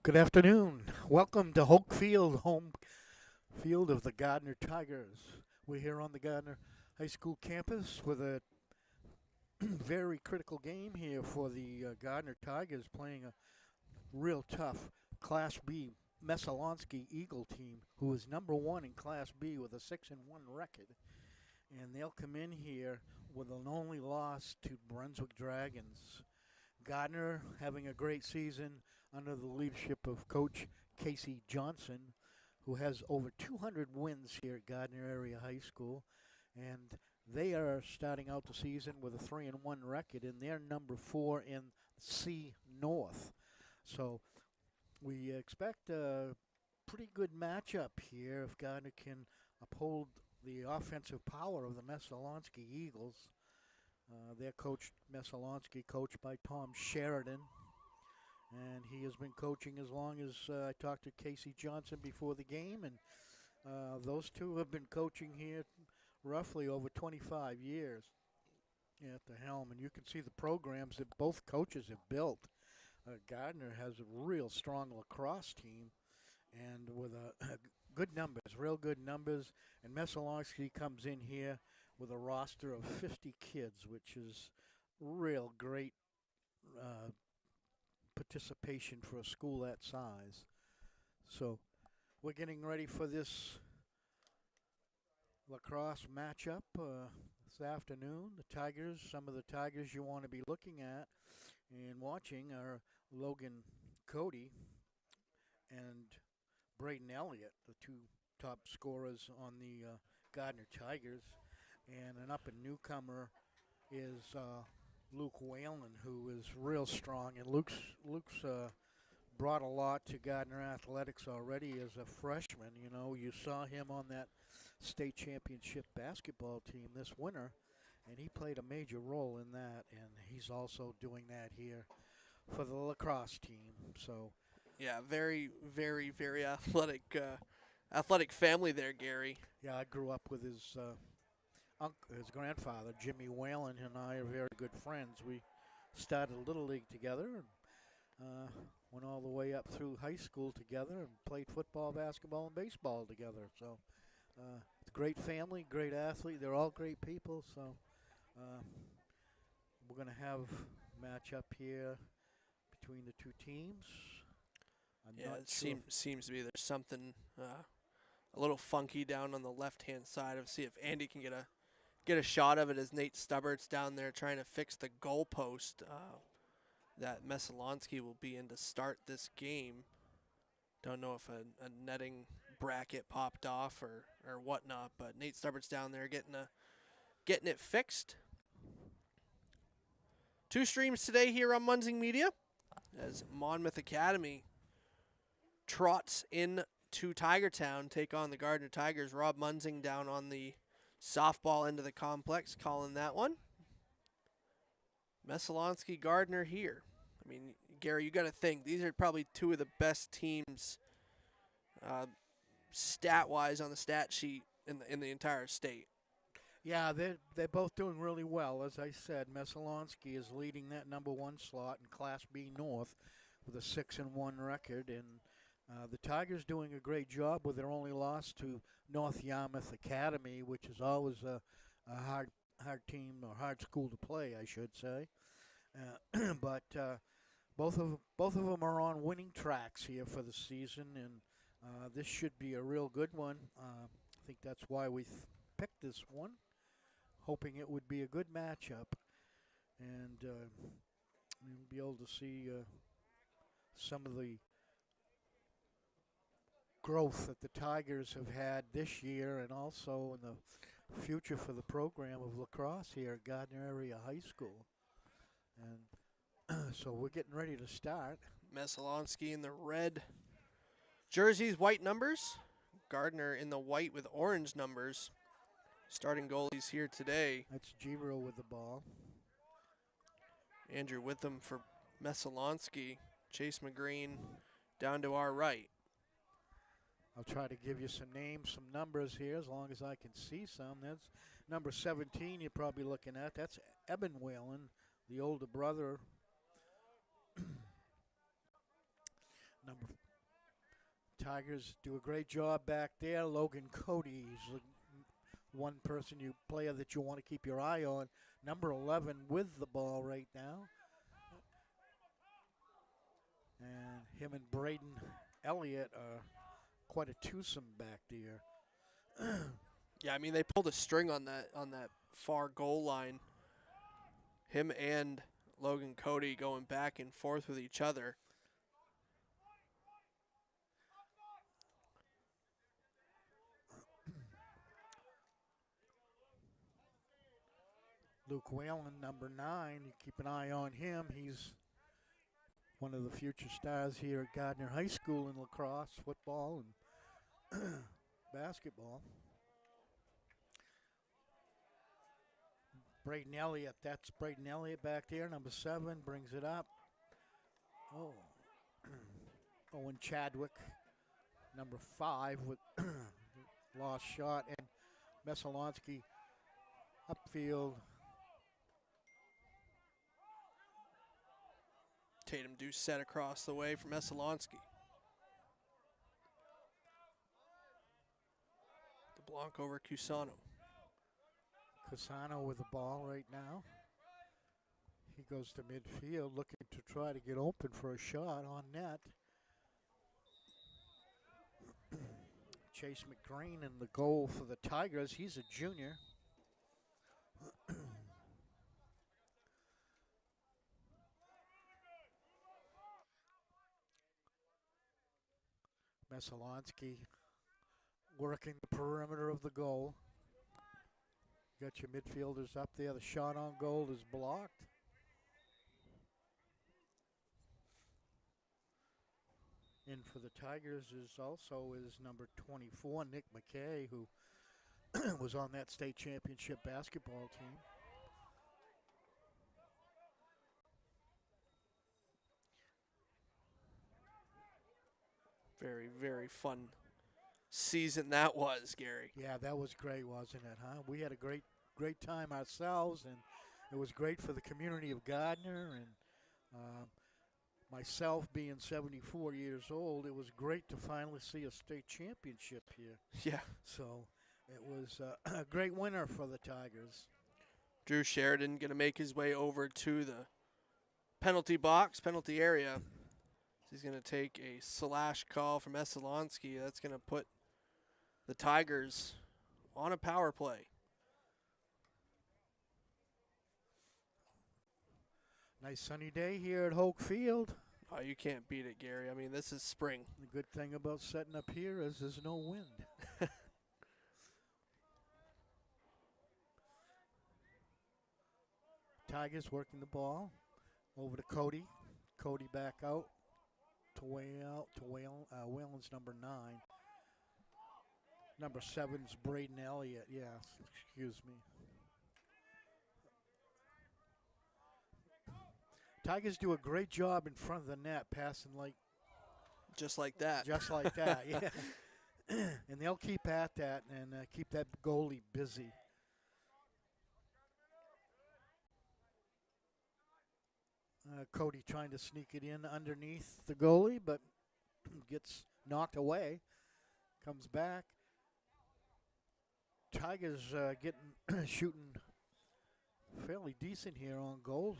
Good afternoon. Welcome to Hoch Field, home field of the Gardiner Tigers. We're here on the Gardiner High School campus with a very critical game here for the Gardiner Tigers playing a real tough Class B Messalonskee Eagle team who is number one in Class B with a 6-1 record. And they'll come in here with an only loss to Brunswick Dragons. Gardner having a great season under the leadership of Coach Casey Johnson, who has over 200 wins here at Gardner Area High School. And they are starting out the season with a 3-1 record, and they're number 4 in C North. So we expect a pretty good matchup here if Gardner can uphold the offensive power of the Messalonskee Eagles. They're coached, Messalonskee, coached by Tom Sheridan. And he has been coaching as long as I talked to Casey Johnson before the game. And those two have been coaching here roughly over 25 years at the helm. And you can see the programs that both coaches have built. Gardner has a real strong lacrosse team and with a good numbers, real good numbers. And Messalonskee comes in here with a roster of 50 kids, which is real great participation for a school that size. So we're getting ready for this lacrosse matchup this afternoon. The Tigers, some of the Tigers you want to be looking at and watching are Logan Cody and Braden Elliott, the two top scorers on the Gardner Tigers. And an up-and newcomer is Luke Whalen, who is real strong. And Luke's brought a lot to Gardner Athletics already as a freshman. You know, you saw him on that state championship basketball team this winter, and he played a major role in that. And he's also doing that here for the lacrosse team. So, yeah, very, very, very athletic family there, Gary. yeah, I grew up with his grandfather, Jimmy Whalen, and I are very good friends. We started Little League together and went all the way up through high school together and played football, basketball, and baseball together. So it's a great family, great athlete. They're all great people. So we're going to have a matchup here between the two teams. Seems to be there's something a little funky down on the left-hand side. Of see if Andy can get a shot of it as Nate Stubbert's down there trying to fix the goalpost that Messalonskee will be in to start this game. Don't know if a netting bracket popped off or whatnot, but Nate Stubbert's down there getting it fixed. Two streams today here on Munzing Media as Monmouth Academy trots in to Tigertown, take on the Gardiner Tigers. Rob Munzing down on the softball end of the complex, calling that one. Messalonskee Gardiner here. I mean, Gary, you got to think these are probably two of the best teams, stat-wise, on the stat sheet in the entire state. Yeah, they're both doing really well. As I said, Messalonskee is leading that number one slot in Class B North with a 6-1 record, and the Tigers doing a great job with their only loss to North Yarmouth Academy, which is always a hard team or hard school to play, I should say. But both of them are on winning tracks here for the season, and this should be a real good one. I think that's why we picked this one, hoping it would be a good matchup, and we'll be able to see some of the growth that the Tigers have had this year and also in the future for the program of lacrosse here at Gardner Area High School. And so we're getting ready to start. Messalonskee in the red jerseys, white numbers. Gardner in the white with orange numbers. Starting goalies here today. That's Giro with the ball. Andrew Witham for Messalonskee. Chase McGreen down to our right. I'll try to give you some names, some numbers here, as long as I can see some. That's number 17 you're probably looking at. That's Eben Whalen, the older brother. Number Tigers do a great job back there. Logan Cody's one player that you want to keep your eye on. Number 11 with the ball right now. And him and Braden Elliott are quite a twosome back there. Yeah, I mean they pulled a string on that far goal line. Him and Logan Cody going back and forth with each other. Luke Whalen, number 9. You keep an eye on him. He's one of the future stars here at Gardiner High School in lacrosse, football, and basketball. Braden Elliott, that's Braden Elliott back there, number 7, brings it up. Oh, Owen Chadwick, number 5, with lost shot, and Messalonskee upfield. Tatum do set across the way from Messalonskee. DeBlanc over Cusano. Cusano with the ball right now. He goes to midfield looking to try to get open for a shot on net. Chase McGreen in the goal for the Tigers. He's a junior. Messalonskee working the perimeter of the goal. Got your midfielders up there. The shot on goal is blocked. In for the Tigers is number 24, Nick McKay, who was on that state championship basketball team. Very, very fun season that was, Gary. Yeah, that was great, wasn't it, huh? We had a great time ourselves, and it was great for the community of Gardiner, and myself being 74 years old, it was great to finally see a state championship here. Yeah. So it was a great winner for the Tigers. Drew Sheridan going to make his way over to the penalty area. He's going to take a slash call from Messalonskee. That's going to put the Tigers on a power play. Nice sunny day here at Hoch Field. Oh, you can't beat it, Gary. I mean, this is spring. The good thing about setting up here is there's no wind. Tigers working the ball over to Cody. Cody back out to Whalen's number 9. Number 7's Braden Elliott. Yes, excuse me. Tigers do a great job in front of the net, passing like just like that. Just like that, yeah. And they'll keep at that and keep that goalie busy. Cody trying to sneak it in underneath the goalie, but gets knocked away. Comes back. Tigers shooting fairly decent here on goals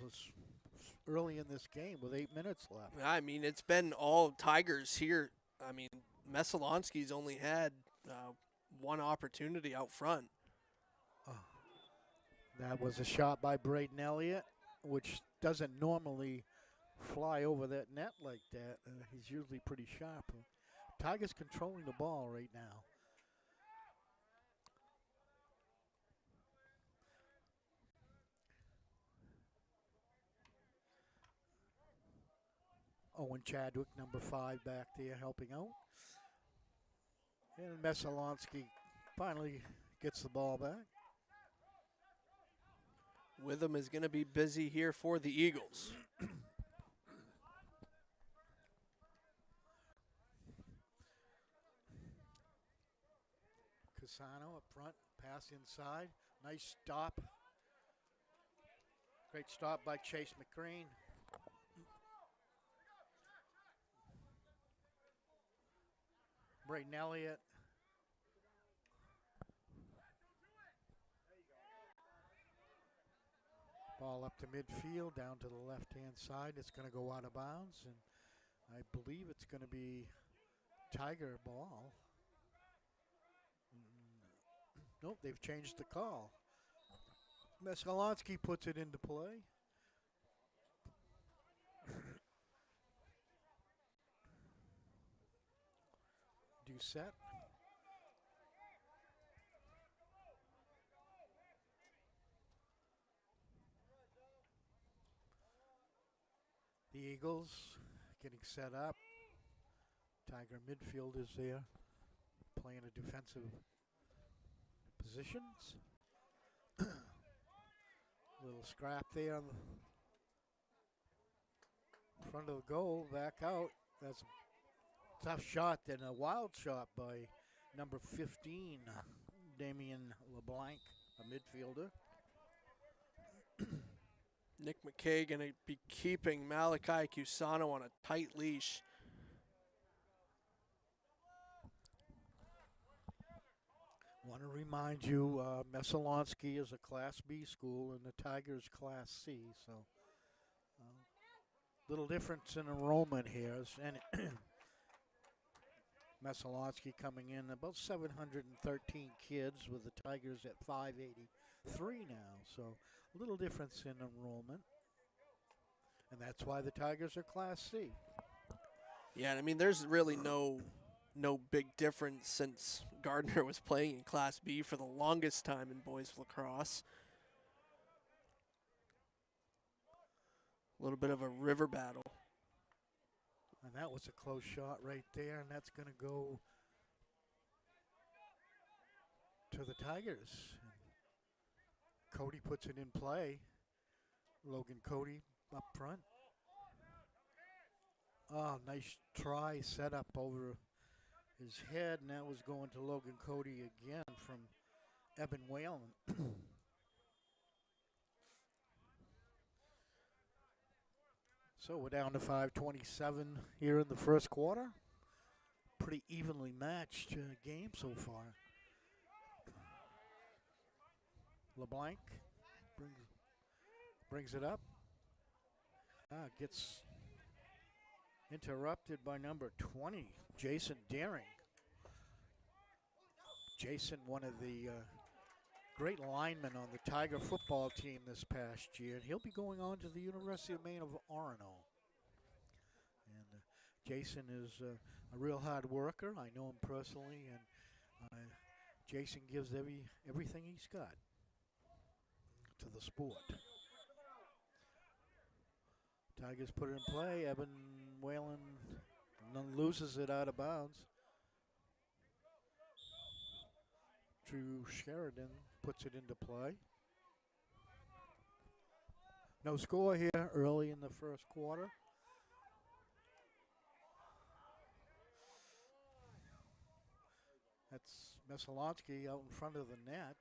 early in this game with 8 minutes left. I mean, it's been all Tigers here. I mean, Messalonskee's only had one opportunity out front. That was a shot by Braden Elliott, which doesn't normally fly over that net like that. He's usually pretty sharp. Tigers controlling the ball right now. Owen Chadwick, number 5, back there helping out. And Messalonskee finally gets the ball back. Witham is going to be busy here for the Eagles. Cusano up front, pass inside. Nice stop. Great stop by Chase McGreen. Brayden Elliott. Ball up to midfield, down to the left-hand side. It's going to go out of bounds, and I believe it's going to be Tiger ball. Nope, they've changed the call. Messalonskee puts it into play. Doucette. The Eagles getting set up. Tiger midfield is there, playing a defensive positions. Little scrap there on the front of the goal, back out. That's a tough shot and a wild shot by number 15, Damian LeBlanc, a midfielder. Nick McKay going to be keeping Malachi Cusano on a tight leash. Want to remind you, Messalonskee is a Class B school and the Tigers Class C, so little difference in enrollment here. And Messalonskee coming in about 713 kids with the Tigers at 583 now, so a little difference in enrollment. And that's why the Tigers are Class C. Yeah, I mean, there's really no big difference since Gardiner was playing in Class B for the longest time in boys lacrosse. A little bit of a river battle. And that was a close shot right there, and that's going to go to the Tigers. And Cody puts it in play. Logan Cody up front. Oh, nice try set up over his head, and that was going to Logan Cody again from Eben Whalen. So we're down to 5:27 here in the first quarter. Pretty evenly matched game so far. LeBlanc brings it up. Gets interrupted by number 20, Jason Daring. Jason, one of the great linemen on the Tiger football team this past year, and he'll be going on to the University of Maine of Orono. And Jason is a real hard worker. I know him personally, and Jason gives everything he's got to the sport. Tigers put it in play. Eben Whalen loses it out of bounds. Drew Sheridan puts it into play. No score here early in the first quarter. That's Messalonskee out in front of the net.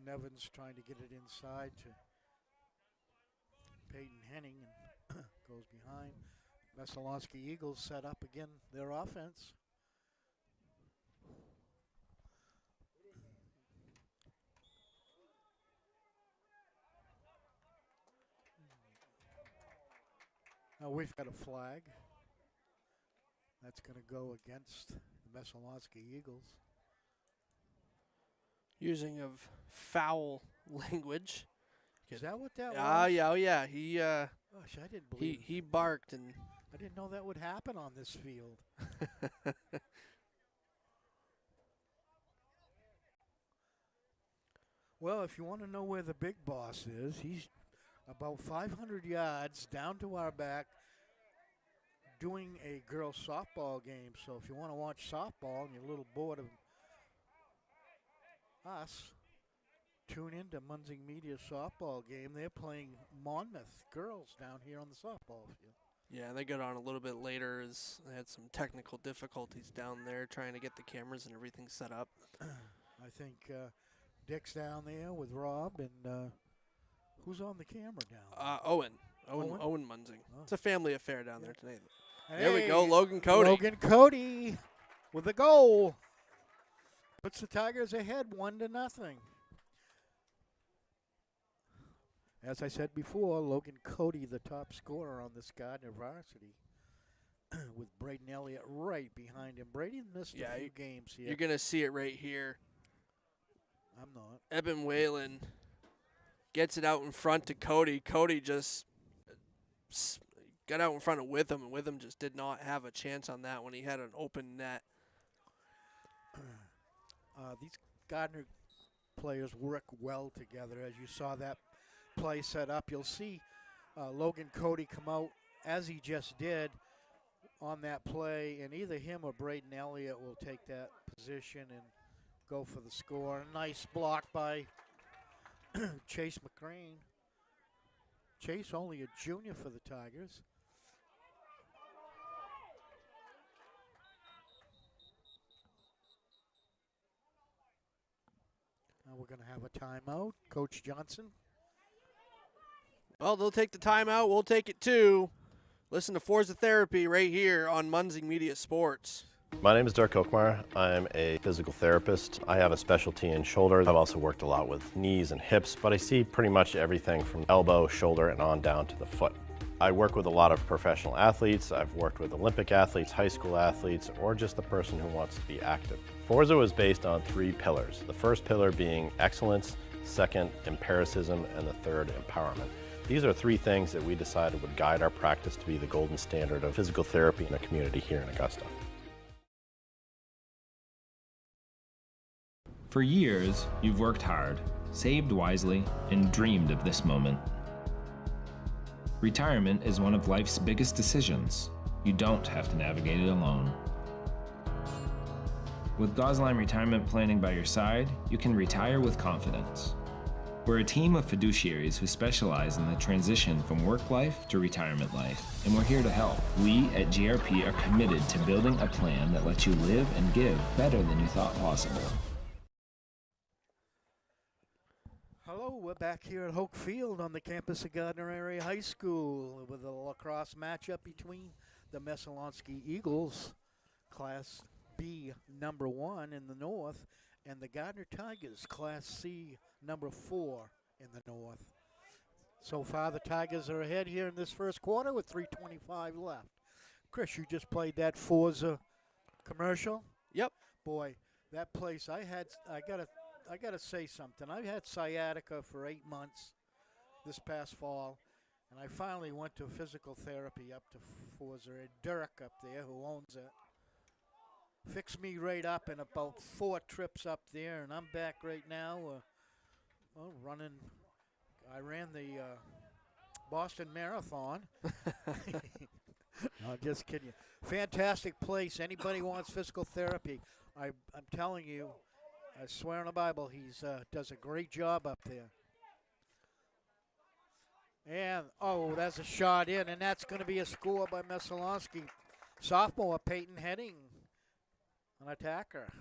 Nevins trying to get it inside to Peyton Henning and goes behind. Messalonskee Eagles set up again their offense. Now we've got a flag. That's going to go against the Messalonskee Eagles. Using of foul language. Is that what that was? Yeah, oh yeah. He gosh, I didn't believe he barked, and I didn't know that would happen on this field. Well, if you want to know where the big boss is, he's about 500 yards down to our back doing a girls softball game. So if you want to watch softball and you're a little bored of us, tune into Munzing Media softball game. They're playing Monmouth girls down here on the softball field. yeah, they got on a little bit later as they had some technical difficulties down there trying to get the cameras and everything set up. I think Dick's down there with Rob, and who's on the camera down Owen. there? Owen Munzing. Oh. It's a family affair down there tonight. Hey, There we go, Logan Cody. Logan Cody with a goal. Puts the Tigers ahead 1-0. As I said before, Logan Cody, the top scorer on this Gardiner varsity, with Braden Elliott right behind him. Braden missed a few games here. You're going to see it right here. I'm not. Eben Whalen gets it out in front to Cody. Cody just got out in front of Witham, and Witham just did not have a chance on that when he had an open net. These Gardiner players work well together. As you saw that play set up, you'll see Logan Cody come out as he just did on that play, and either him or Braden Elliott will take that position and go for the score. A nice block by Chase McCrane. Chase only a junior for the Tigers. Now we're going to have a timeout. Coach Johnson. Well, they'll take the timeout. We'll take it too. Listen to Forza Therapy right here on Munzing Media Sports. My name is Dirk Okmar. I'm a physical therapist. I have a specialty in shoulders. I've also worked a lot with knees and hips, but I see pretty much everything from elbow, shoulder, and on down to the foot. I work with a lot of professional athletes. I've worked with Olympic athletes, high school athletes, or just the person who wants to be active. Forza is based on 3 pillars. The first pillar being excellence, second, empiricism, and the third, empowerment. These are 3 things that we decided would guide our practice to be the golden standard of physical therapy in a community here in Augusta. For years, you've worked hard, saved wisely, and dreamed of this moment. Retirement is one of life's biggest decisions. You don't have to navigate it alone. With Gosline Retirement Planning by your side, you can retire with confidence. We're a team of fiduciaries who specialize in the transition from work life to retirement life, and we're here to help. We at GRP are committed to building a plan that lets you live and give better than you thought possible. Hello, we're back here at Hoch Field on the campus of Gardiner Area High School with a lacrosse matchup between the Messalonskee Eagles, Class B number 1 in the north, and the Gardiner Tigers, Class C number 4 in the north. So far, the Tigers are ahead here in this first quarter with 3:25 left. Chris, you just played that Forza commercial? Yep. Boy, that place, I gotta say something. I've had sciatica for 8 months this past fall, and I finally went to physical therapy up to Forza. Dirk up there, who owns it, fixed me right up in about 4 trips up there, and I'm back right now running. I ran the Boston Marathon. No, just kidding you. Fantastic place. Anybody wants physical therapy, I'm telling you, I swear on the Bible, he's does a great job up there. And, that's a shot in, and that's going to be a score by Messalonskee. Sophomore Peyton Henning, an attacker.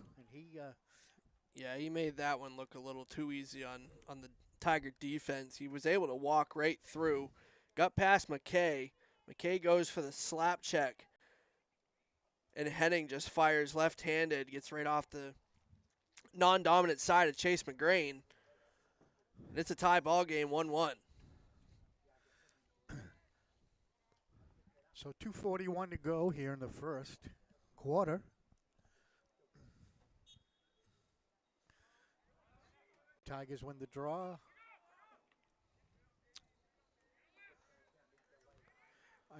And he made that one look a little too easy on the Tiger defense. He was able to walk right through, got past McKay. McKay goes for the slap check, and Henning just fires left-handed, gets right off the non-dominant side of Chase McGrain. And it's a tie ball game, 1-1. So 2:41 to go here in the first quarter. Tigers win the draw.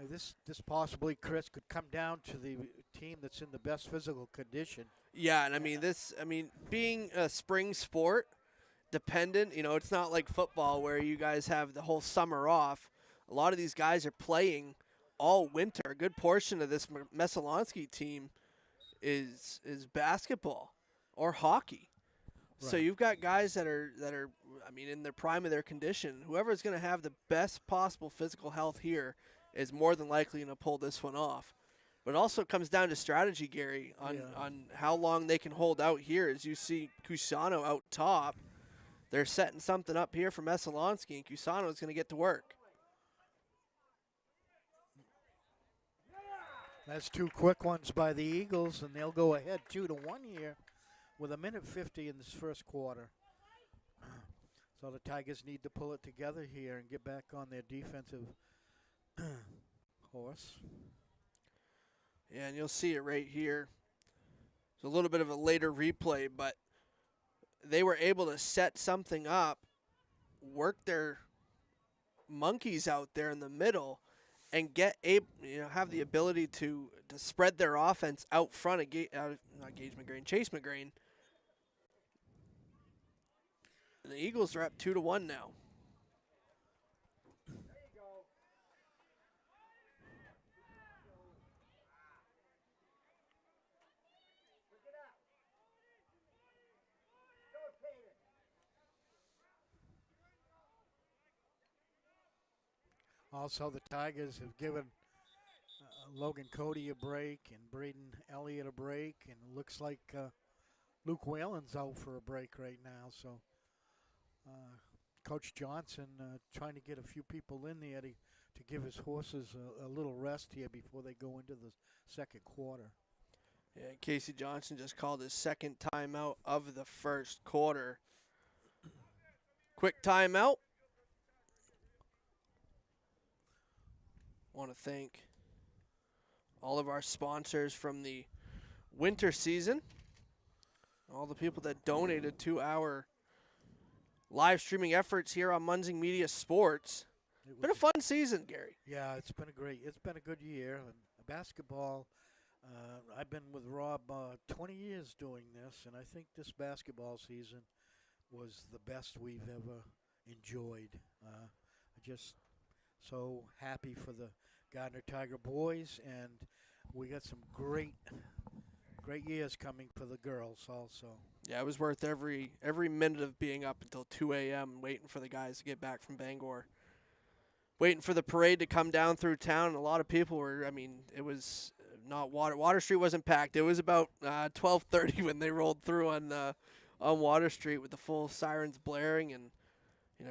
This possibly, Chris, could come down to the team that's in the best physical condition. Yeah, and being a spring sport dependent, it's not like football where you guys have the whole summer off. A lot of these guys are playing all winter. A good portion of this Messalonskee team is basketball or hockey. Right. So you've got guys that are in their prime of their condition. Whoever's going to have the best possible physical health here is more than likely going to pull this one off. But it also comes down to strategy, Gary, on how long they can hold out here. As you see Cusano out top, they're setting something up here for Messalonskee, and Cusano is going to get to work. That's two quick ones by the Eagles, and they'll go ahead 2-1 here with 1:50 in this first quarter. So the Tigers need to pull it together here and get back on their defensive horse. Yeah, and you'll see it right here. It's a little bit of a later replay, but they were able to set something up, work their monkeys out there in the middle, and have the ability to spread their offense out front of Chase McGrain. And the Eagles are up 2-1 now. Also, the Tigers have given Logan Cody a break and Braden Elliott a break, and it looks like Luke Whalen's out for a break right now. So Coach Johnson trying to get a few people in there to give his horses a little rest here before they go into the second quarter. Yeah, Casey Johnson just called his second timeout of the first quarter. Quick timeout. Want to thank all of our sponsors from the winter season, all the people that donated to our live streaming efforts here on Munzing Media Sports. It's been a fun season, Gary. Yeah, it's been a good year. And basketball, I've been with Rob 20 years doing this, and I think this basketball season was the best we've ever enjoyed. Just so happy for the Gardiner Tiger boys, and we got some great years coming for the girls also. Yeah, it was worth every minute of being up until 2 a.m. waiting for the guys to get back from Bangor, waiting for the parade to come down through town. And a lot of people were, it was not Water Street wasn't packed. It was about 12:30 when they rolled through on Water Street with the full sirens blaring. And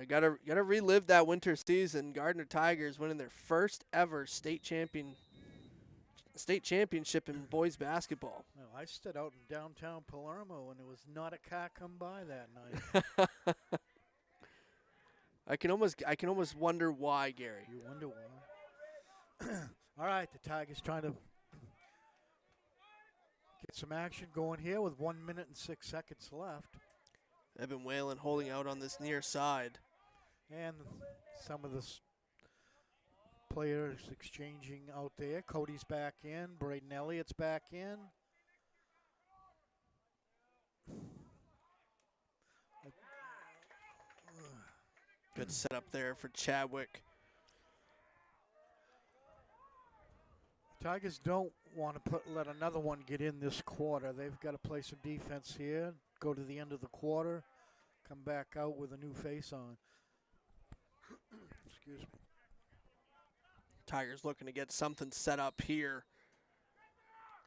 gotta relive that winter season. Gardiner Tigers winning their first ever state championship in boys basketball. Well, I stood out in downtown Palermo, and there was not a car come by that night. I can almost wonder why, Gary. You wonder why. All right, the Tigers trying to get some action going here with 1 minute and 6 seconds left. Evan Whalen holding out on this near side. And some of the players exchanging out there. Cody's back in. Braden Elliott's back in. Good setup there for Chadwick. Tigers don't want to let another one get in this quarter. They've got to play some defense here, go to the end of the quarter, come back out with a new face on. Excuse me. Tigers looking to get something set up here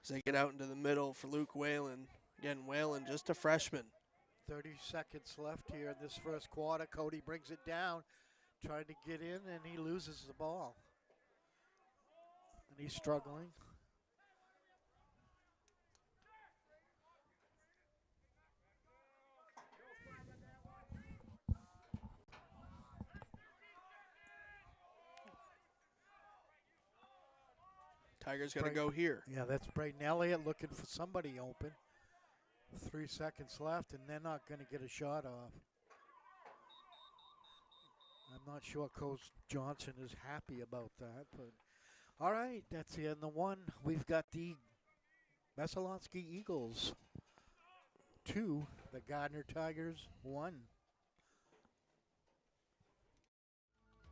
as they get out into the middle for Luke Whalen. Again, Whalen, just a freshman. 30 seconds left here in this first quarter. Cody brings it down, trying to get in, and he loses the ball. And he's struggling. Tigers got to go here. Yeah, that's Braden Elliott looking for somebody open. 3 seconds left, and they're not going to get a shot off. I'm not sure Coach Johnson is happy about that, but all right, that's the end of the one. We've got the Messalonskee Eagles 2, the Gardiner Tigers 1.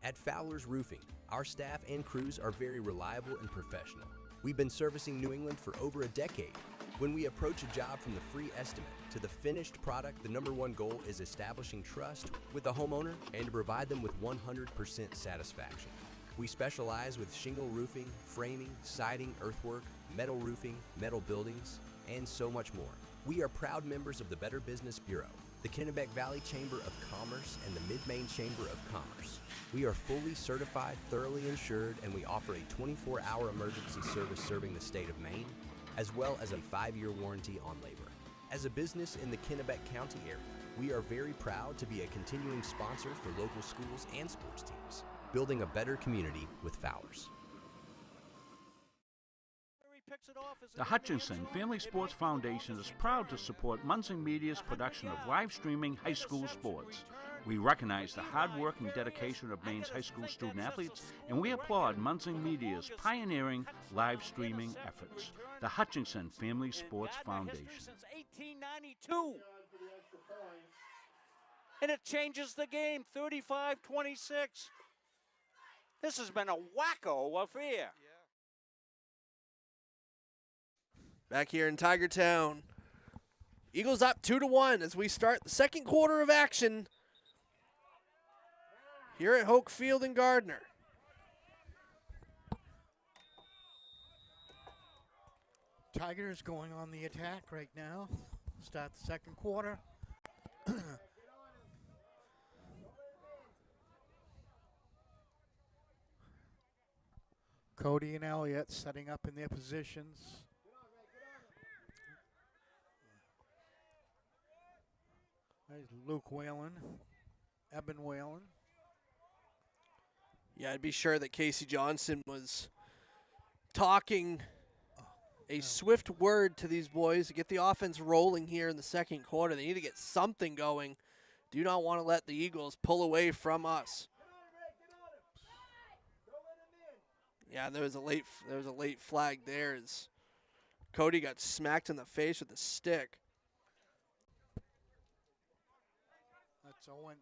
At Fowler's Roofing, our staff and crews are very reliable and professional. We've been servicing New England for over a decade. When we approach a job from the free estimate to the finished product, the #1 goal is establishing trust with the homeowner and to provide them with 100% satisfaction. We specialize with shingle roofing, framing, siding, earthwork, metal roofing, metal buildings, and so much more. We are proud members of the Better Business Bureau, the Kennebec Valley Chamber of Commerce, and the Mid-Maine Chamber of Commerce. We are fully certified, thoroughly insured, and we offer a 24-hour emergency service serving the state of Maine, as well as a 5-year warranty on labor. As a business in the Kennebec County area, we are very proud to be a continuing sponsor for local schools and sports teams, building a better community with Fowlers. The Hutchinson Family Sports Foundation is proud to support Munson Media's production of live streaming high school sports. We recognize the hard work and dedication of Maine's high school student athletes, and we applaud Munson Media's pioneering live streaming efforts. The Hutchinson Family Sports Foundation. Since 1892. And it changes the game, 35-26. This has been a wacko affair. Back here in Tiger Town, Eagles up 2-1 as we start the second quarter of action here at Hoch Field in Gardiner. Tigers going on the attack right now. Start the second quarter. Cody and Elliott setting up in their positions. There's Luke Whalen, Eben Whalen. Yeah, I'd be sure that Casey Johnson was talking a swift word to these boys to get the offense rolling here in the second quarter. They need to get something going. Do not want to let the Eagles pull away from us. Yeah, there was a late flag there as Cody got smacked in the face with a stick. That's Owen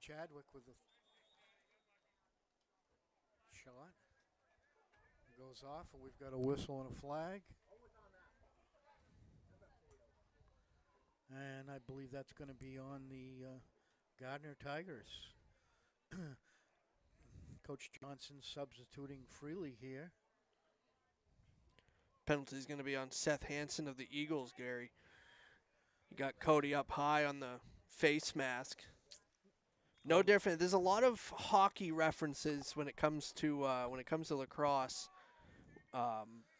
Chadwick with the shot. It goes off, and we've got a whistle and a flag. And I believe that's going to be on the Gardiner Tigers. Coach Johnson substituting freely here. Penalty is going to be on Seth Hansen of the Eagles, Gary. You got Cody up high on the face mask. No different. There's a lot of hockey references when it comes to lacrosse,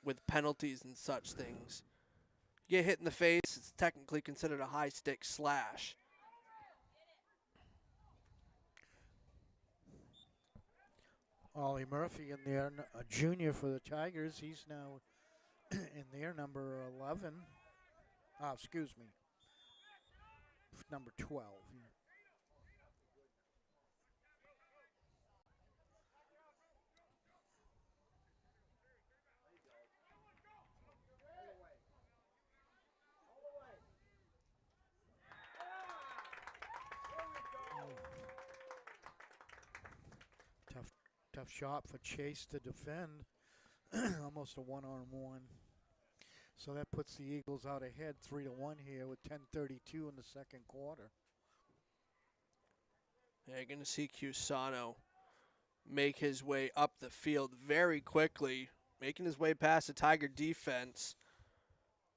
with penalties and such things. You get hit in the face, it's technically considered a high stick slash. Ollie Murphy in there, a junior for the Tigers. He's now in there, number 11. Oh, excuse me. Number 12. Tough shot for Chase to defend. Almost a one-on-one. So that puts the Eagles out ahead 3-1 here with 10:32 in the second quarter. Yeah, you're going to see Cusano make his way up the field very quickly, making his way past the Tiger defense.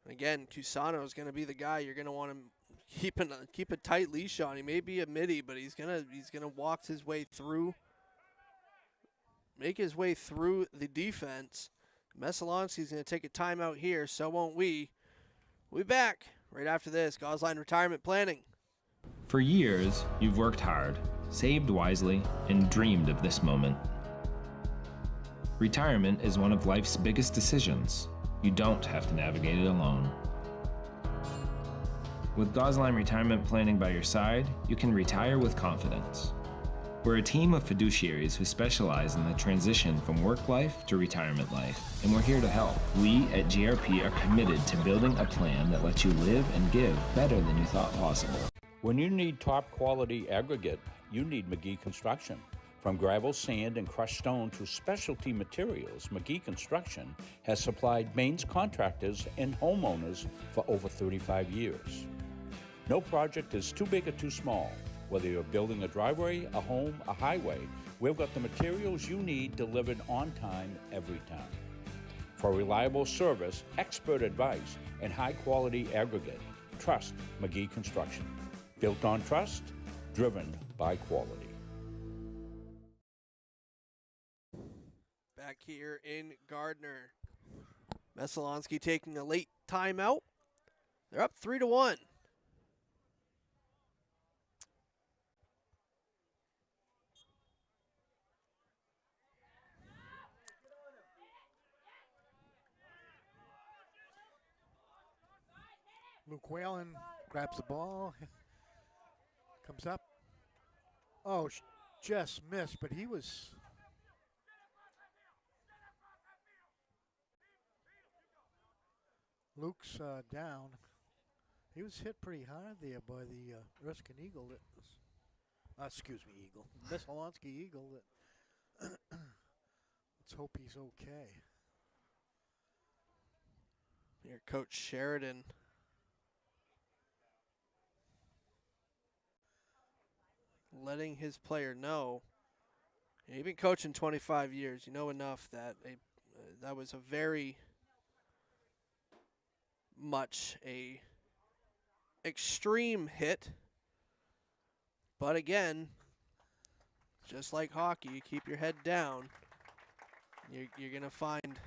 And again, Cusano is going to be the guy you're going to want to keep a tight leash on. He may be a midi, but he's gonna walk his way through, make his way through the defense. Messalonskee is going to take a timeout here, so won't we. We'll be back right after this. Gosline Retirement Planning. For years, you've worked hard, saved wisely, and dreamed of this moment. Retirement is one of life's biggest decisions. You don't have to navigate it alone. With Gosline Retirement Planning by your side, you can retire with confidence. We're a team of fiduciaries who specialize in the transition from work life to retirement life, and we're here to help. We at GRP are committed to building a plan that lets you live and give better than you thought possible. When you need top quality aggregate, you need McGee Construction. From gravel, sand, and crushed stone to specialty materials, McGee Construction has supplied Maine's contractors and homeowners for over 35 years. No project is too big or too small. Whether you're building a driveway, a home, a highway, We've got the materials you need delivered on time every time. For reliable service, expert advice, and high-quality aggregate, trust McGee Construction. Built on trust, driven by quality. Back here in Gardiner. Messalonskee taking a late timeout. They're up 3-1. Luke Whalen grabs the ball, comes up. Oh, just missed, but he was. Luke's down. He was hit pretty hard there by the Erskine Eagle. Excuse me, Eagle. Messalonskee Eagle. Let's hope he's okay. Here, Coach Sheridan. Letting his player know. You've been coaching 25 years. You know enough that that was a very much a extreme hit. But again, just like hockey, you keep your head down. You're gonna find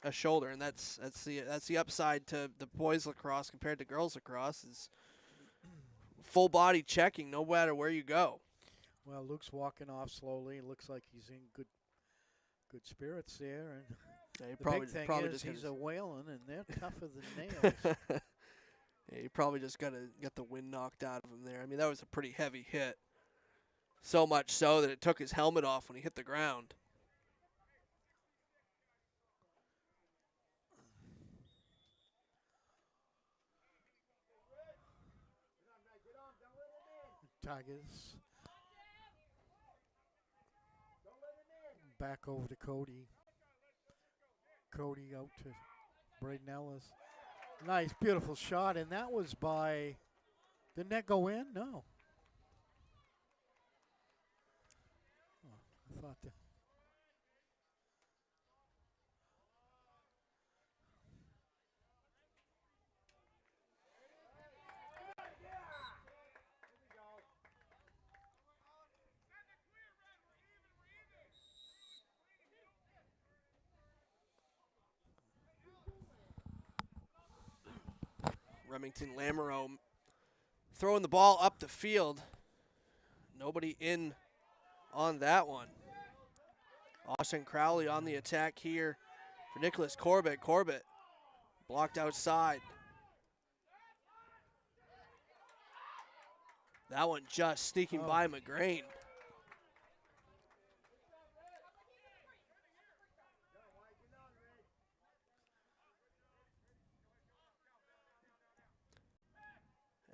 a shoulder, and that's the upside to the boys lacrosse compared to girls lacrosse is full body checking no matter where you go. Well, Luke's walking off slowly. It looks like he's in good spirits there. And yeah, the big thing is he's a Whalen, and they're tougher than nails. Yeah, he probably just got the wind knocked out of him there. I mean, that was a pretty heavy hit. So much so that it took his helmet off when he hit the ground. Tigers. Back over to Cody. Cody out to Braden Ellis. Nice, beautiful shot, and that was by. Didn't that go in? No. Oh, I thought that. Remington Lamoureux throwing the ball up the field. Nobody in on that one. Austin Crowley on the attack here for Nicholas Corbett. Corbett blocked outside. That one just sneaking by McGrain.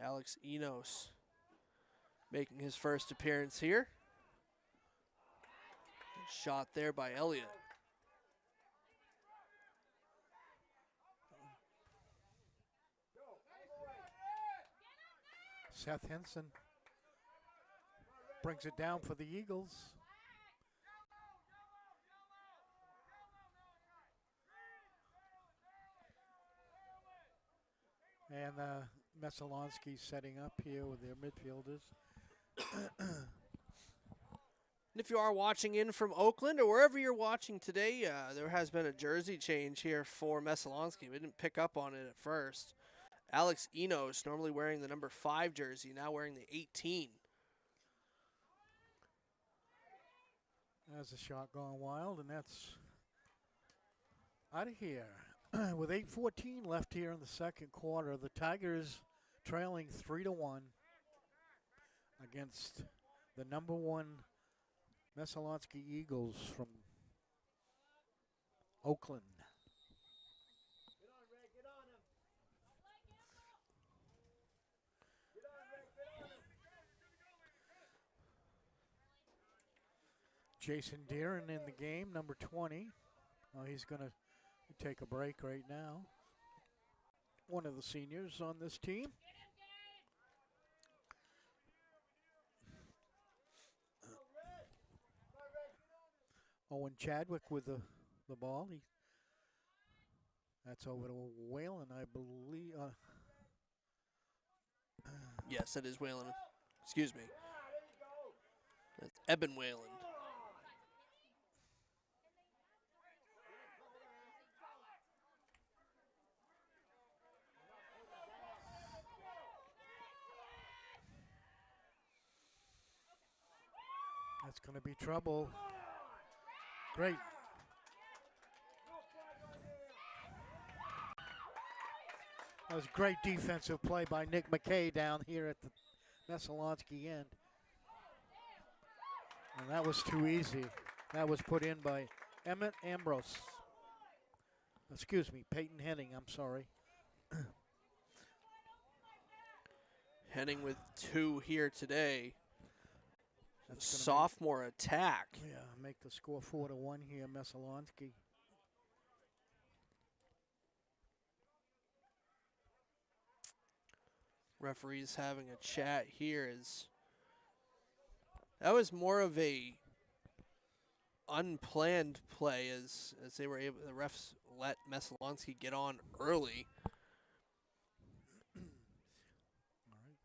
Alex Enos making his first appearance here. Shot there by Elliott. Seth Henson brings it down for the Eagles. And Messalonskee setting up here with their midfielders. And if you are watching in from Oakland or wherever you're watching today, there has been a jersey change here for Messalonskee. We didn't pick up on it at first. Alex Enos, normally wearing the number 5 jersey, now wearing the 18. There's a shot going wild, and that's out of here. With 8:14 left here in the second quarter, the Tigers trailing 3-1 against the number 1 Messalonskee Eagles from Oakland. Jason Deeren in the game, number 20. Well, he's going to take a break right now. One of the seniors on this team. Owen Chadwick with the ball. That's over to Whalen, I believe. Yes, it is Whalen. Excuse me. That's Eben Whalen. That's going to be trouble. Great. That was great defensive play by Nick McKay down here at the Messalonskee end. And that was too easy. That was put in by Emmett Ambrose. Excuse me, Peyton Henning, I'm sorry. Henning with 2 here today. That's gonna Sophomore attack. Yeah, make the score 4-1 here, Messalonskee. Referees having a chat here is that was more of a unplanned play as they were able, the refs let Messalonskee get on early. All right.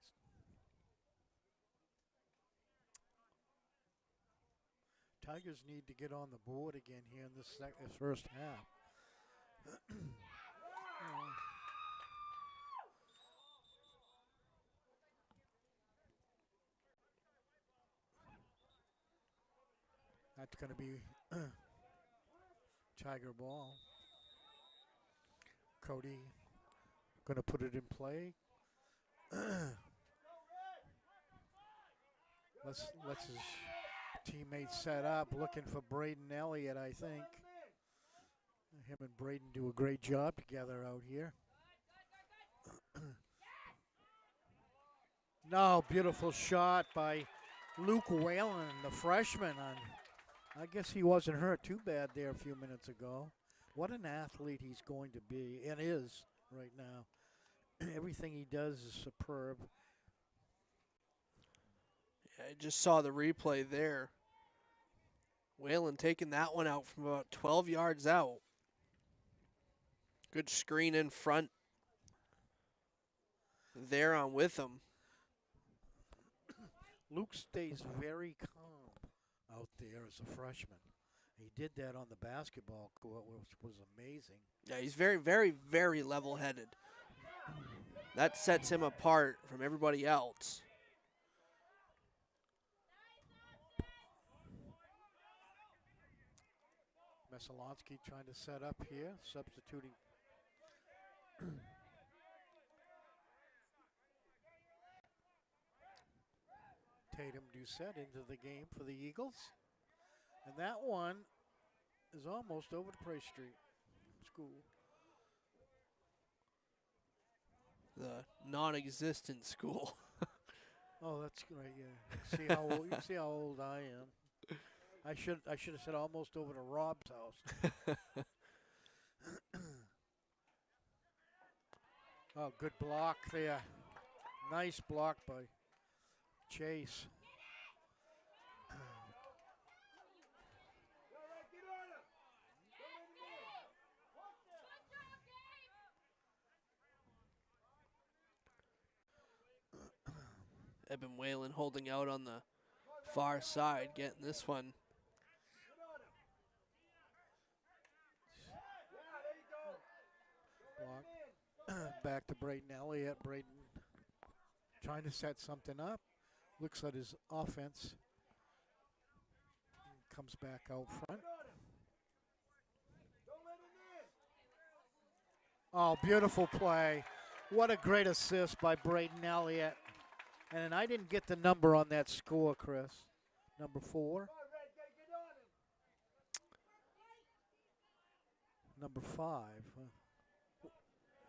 Tigers need to get on the board again here in this first half. That's going to be Tiger ball. Cody going to put it in play. Let's his teammates set up, looking for Braden Elliott, I think. Him and Braden do a great job together out here. No, beautiful shot by Luke Whalen, the freshman. I guess he wasn't hurt too bad there a few minutes ago. What an athlete he's going to be, and is right now. Everything he does is superb. Yeah, I just saw the replay there. Whalen taking that one out from about 12 yards out. Good screen in front. There on with him. Luke stays very calm out there as a freshman. He did that on the basketball court, which was amazing. Yeah, he's very, very, very level-headed. That sets him apart from everybody else. Messalonskee trying to set up here, substituting. Tatum Doucette into the game for the Eagles. And that one is almost over to Price Street School. The non-existent school. Oh, that's great. Yeah. See how old I am. I should have said almost over to Rob's house. Oh, good block there. Nice block by Chase. Eben Whalen holding out on the far side, getting this one. Block. Back to Braden Elliott. Braden trying to set something up. Looks at his offense. Comes back out front. Oh, beautiful play. What a great assist by Braden Elliott. And I didn't get the number on that score, Chris. Number 4. Number 5.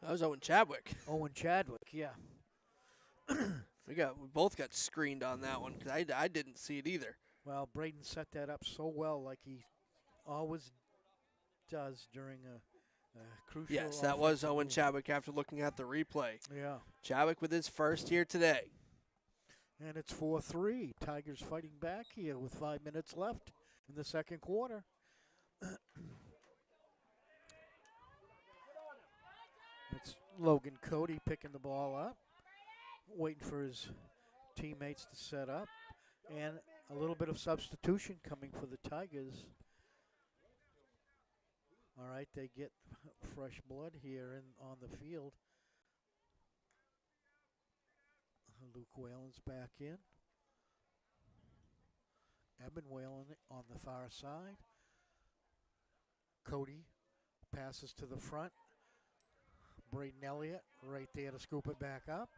That was Owen Chadwick. Owen Chadwick, yeah. We both got screened on that one because I didn't see it either. Well, Braden set that up so well, like he always does during a crucial. Yes, that was Owen move. Chadwick after looking at the replay. Yeah. Chadwick with his first here today. And it's 4-3. Tigers fighting back here with 5 minutes left in the second quarter. Logan Cody picking the ball up, waiting for his teammates to set up, and a little bit of substitution coming for the Tigers. All right, they get fresh blood here on the field. Luke Whalen's back in. Eben Whalen on the far side. Cody passes to the front. Braden Elliott right there to scoop it back up.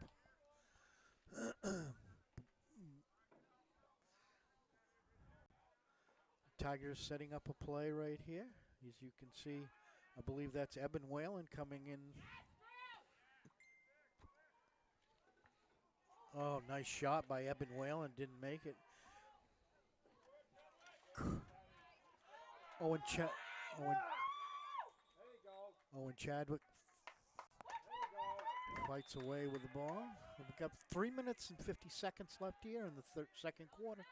Tigers setting up a play right here. As you can see, I believe that's Eben Whalen coming in. Oh, nice shot by Eben Whalen, didn't make it. Owen Chadwick fights away with the ball. We've got 3 minutes and 50 seconds left here in the second quarter.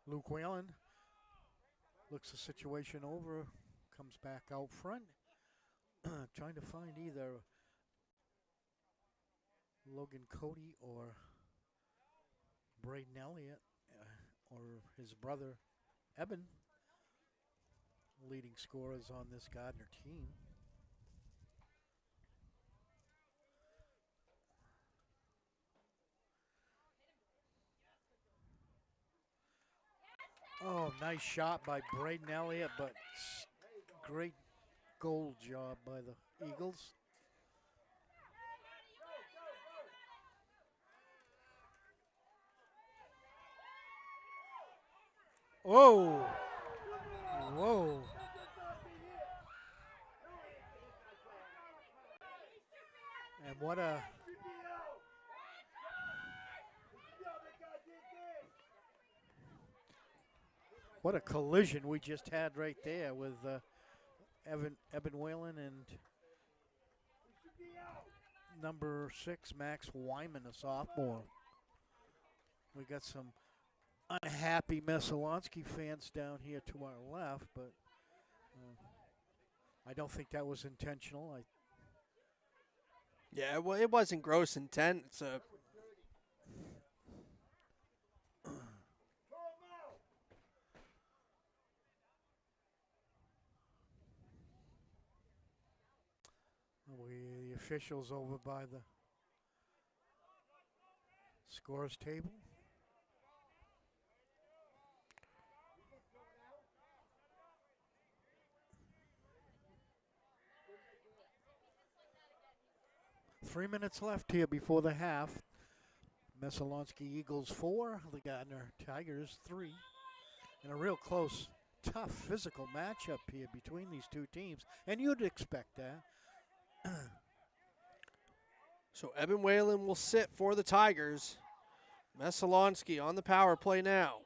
Luke Whalen looks the situation over, comes back out front, trying to find either Logan Cody or Braden Elliott or his brother Eben, leading scorers on this Gardiner team. Oh, nice shot by Braden Elliott, but great goal job by the Eagles. Whoa. Whoa. And what a collision we just had right there with Eben Whalen and number 6, Max Wyman, a sophomore. We got some unhappy Messalonskee fans down here to our left, but I don't think that was intentional. Yeah, well, it wasn't gross intent. It's a the officials over by the scores table. Three minutes left here before the half. Messalonskee Eagles 4, the Gardiner Tigers 3. And a real close, tough physical matchup here between these two teams. And you'd expect that. So Eben Whalen will sit for the Tigers. Messalonskee on the power play now.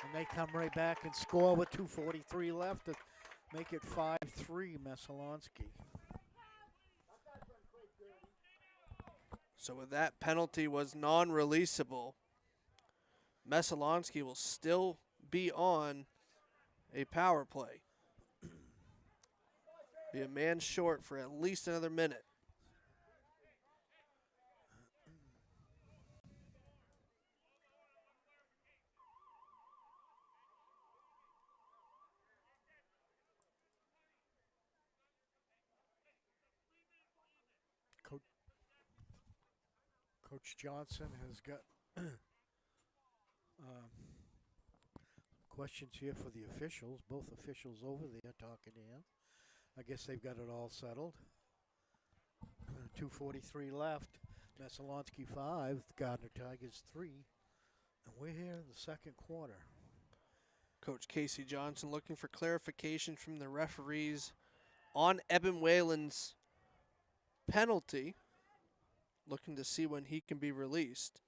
And they come right back and score with 2:43 left to make it 5-3 Messalonskee. So with that penalty was non-releasable, Messalonskee will still be on a power play. Be a man short for at least another minute. Coach Johnson has got questions here for the officials. Both officials over there talking to him. I guess they've got it all settled. 2:43 left. Messalonskee 5, Gardiner Tigers 3. And we're here in the second quarter. Coach Casey Johnson looking for clarification from the referees on Eben Whalen's penalty. Looking to see when he can be released.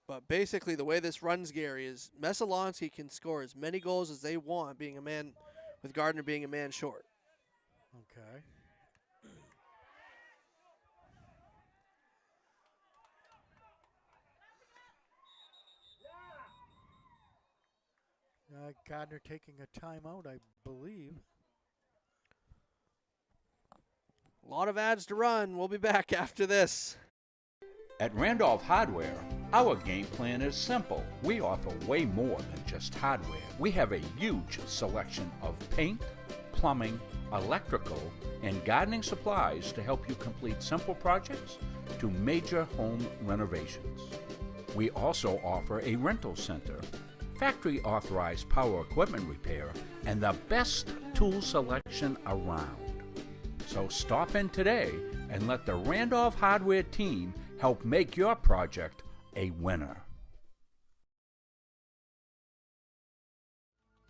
But basically the way this runs, Gary, is Messalonskee can score as many goals as they want, being a man, with Gardiner being a man short. Okay. Gardner taking a timeout, I believe. A lot of ads to run. We'll be back after this. At Randolph Hardware, our game plan is simple. We offer way more than just hardware. We have a huge selection of paint, plumbing, electrical, and gardening supplies to help you complete simple projects to major home renovations. We also offer a rental center, factory authorized power equipment repair, and the best tool selection around. So stop in today and let the Randolph Hardware team help make your project a winner.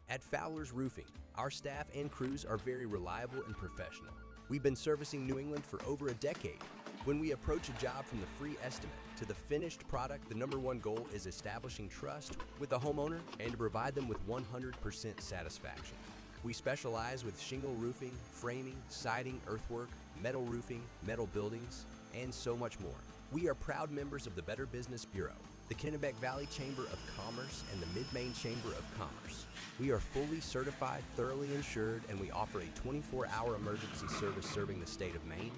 At Fowler's Roofing, our staff and crews are very reliable and professional. We've been servicing New England for over a decade. When we approach a job from the free estimate to the finished product, the #1 goal is establishing trust with the homeowner and to provide them with 100% satisfaction. We specialize with shingle roofing, framing, siding, earthwork, metal roofing, metal buildings, and so much more. We are proud members of the Better Business Bureau, the Kennebec Valley Chamber of Commerce, and the Mid-Maine Chamber of Commerce. We are fully certified, thoroughly insured, and we offer a 24-hour emergency service serving the state of Maine,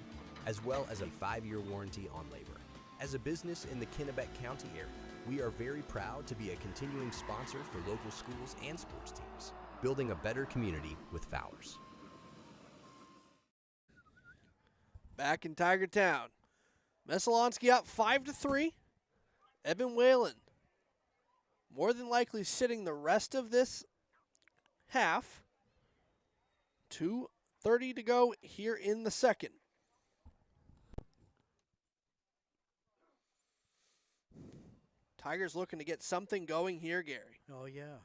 as well as a 5-year warranty on labor. As a business in the Kennebec County area, we are very proud to be a continuing sponsor for local schools and sports teams, building a better community with Fowlers. Back in Tiger Town. Messalonskee up 5-3. Eben Whalen more than likely sitting the rest of this half. 2:30 to go here in the second. Tigers looking to get something going here, Gary. Oh, yeah.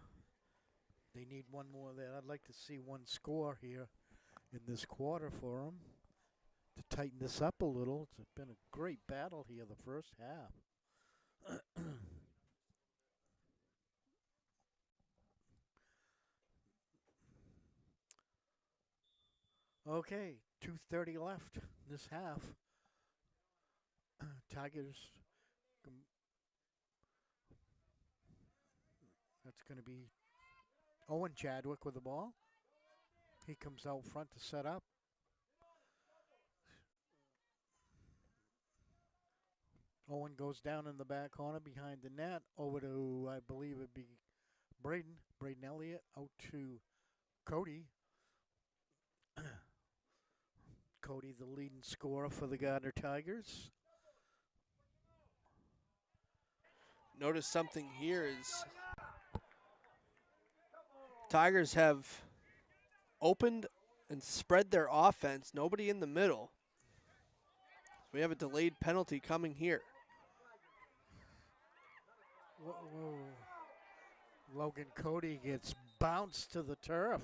They need one more there. I'd like to see one score here in this quarter for them to tighten this up a little. It's been a great battle here the first half. Okay, 2:30 left in this half. Tigers. That's going to be Owen Chadwick with the ball. He comes out front to set up. Owen goes down in the back corner behind the net. Over to, I believe it'd be Braden Elliott out to Cody. Cody, the leading scorer for the Gardner Tigers. Notice something here is Tigers have opened and spread their offense. Nobody in the middle. We have a delayed penalty coming here. Whoa. Logan Cody gets bounced to the turf.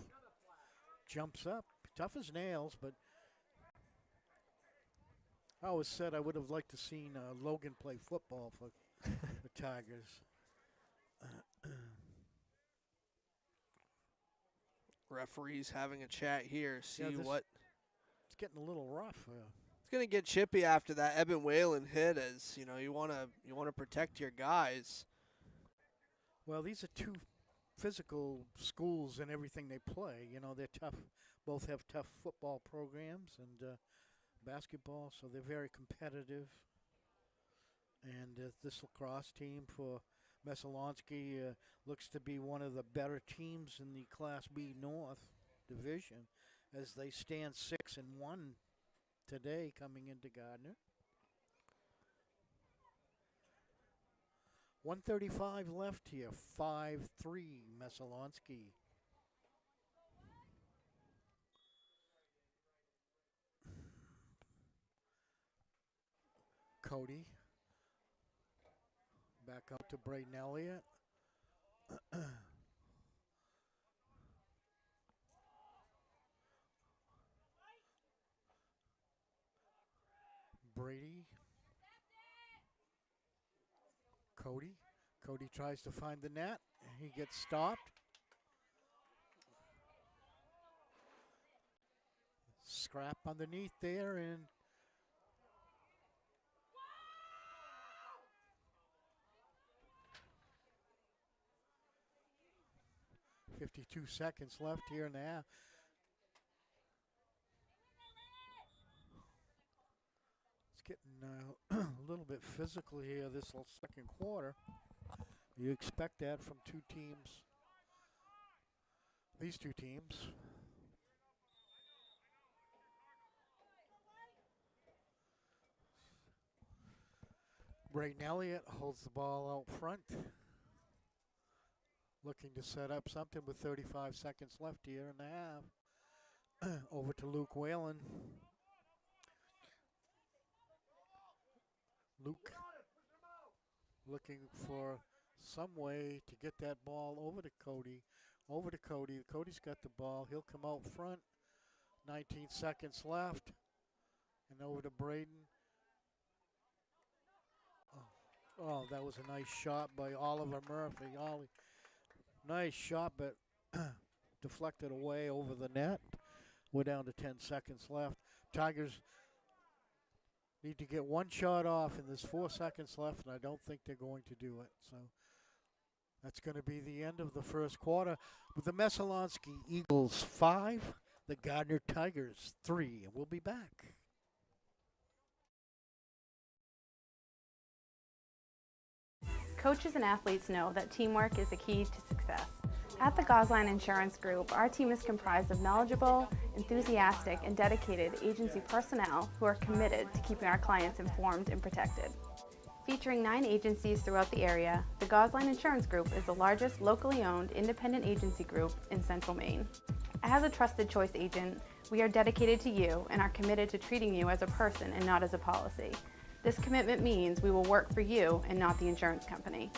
Jumps up. Tough as nails, but I always said I would have liked to seen Logan play football for the Tigers. Referees having a chat here. See what. It's getting a little rough. It's gonna get chippy after that Eben Whalen hit. As you know, you wanna protect your guys. Well, these are two physical schools in everything they play. You know, they're tough. Both have tough football programs and basketball, so they're very competitive. And this lacrosse team for Messalonskee looks to be one of the better teams in the Class B North division, as they stand 6-1 today coming into Gardner. 1:35 left here. 5-3 Messalonskee. Cody. Back out to Braden Elliott. Brady. Cody. Cody tries to find the net. He gets stopped. Scrap underneath there, and 52 seconds left here in the half. It's getting a little bit physical here this second quarter. You expect that from two teams, these two teams. Brayden Elliott holds the ball out front, looking to set up something with 35 seconds left here in the half. Over to Luke Whalen. Luke looking for some way to get that ball over to Cody. Over to Cody. Cody's got the ball. He'll come out front. 19 seconds left. And over to Brayden. Oh, that was a nice shot by Oliver Murphy. Nice shot, but deflected away over the net. We're down to 10 seconds left. Tigers need to get one shot off, and there's 4 seconds left, and I don't think they're going to do it. So that's going to be the end of the first quarter with the Messalonskee Eagles 5, the Gardiner Tigers 3, and we'll be back. Coaches and athletes know that teamwork is the key to success. At the Gosline Insurance Group, our team is comprised of knowledgeable, enthusiastic, and dedicated agency personnel who are committed to keeping our clients informed and protected. Featuring 9 agencies throughout the area, the Gosline Insurance Group is the largest locally owned independent agency group in Central Maine. As a trusted choice agent, we are dedicated to you and are committed to treating you as a person and not as a policy. This commitment means we will work for you and not the insurance company.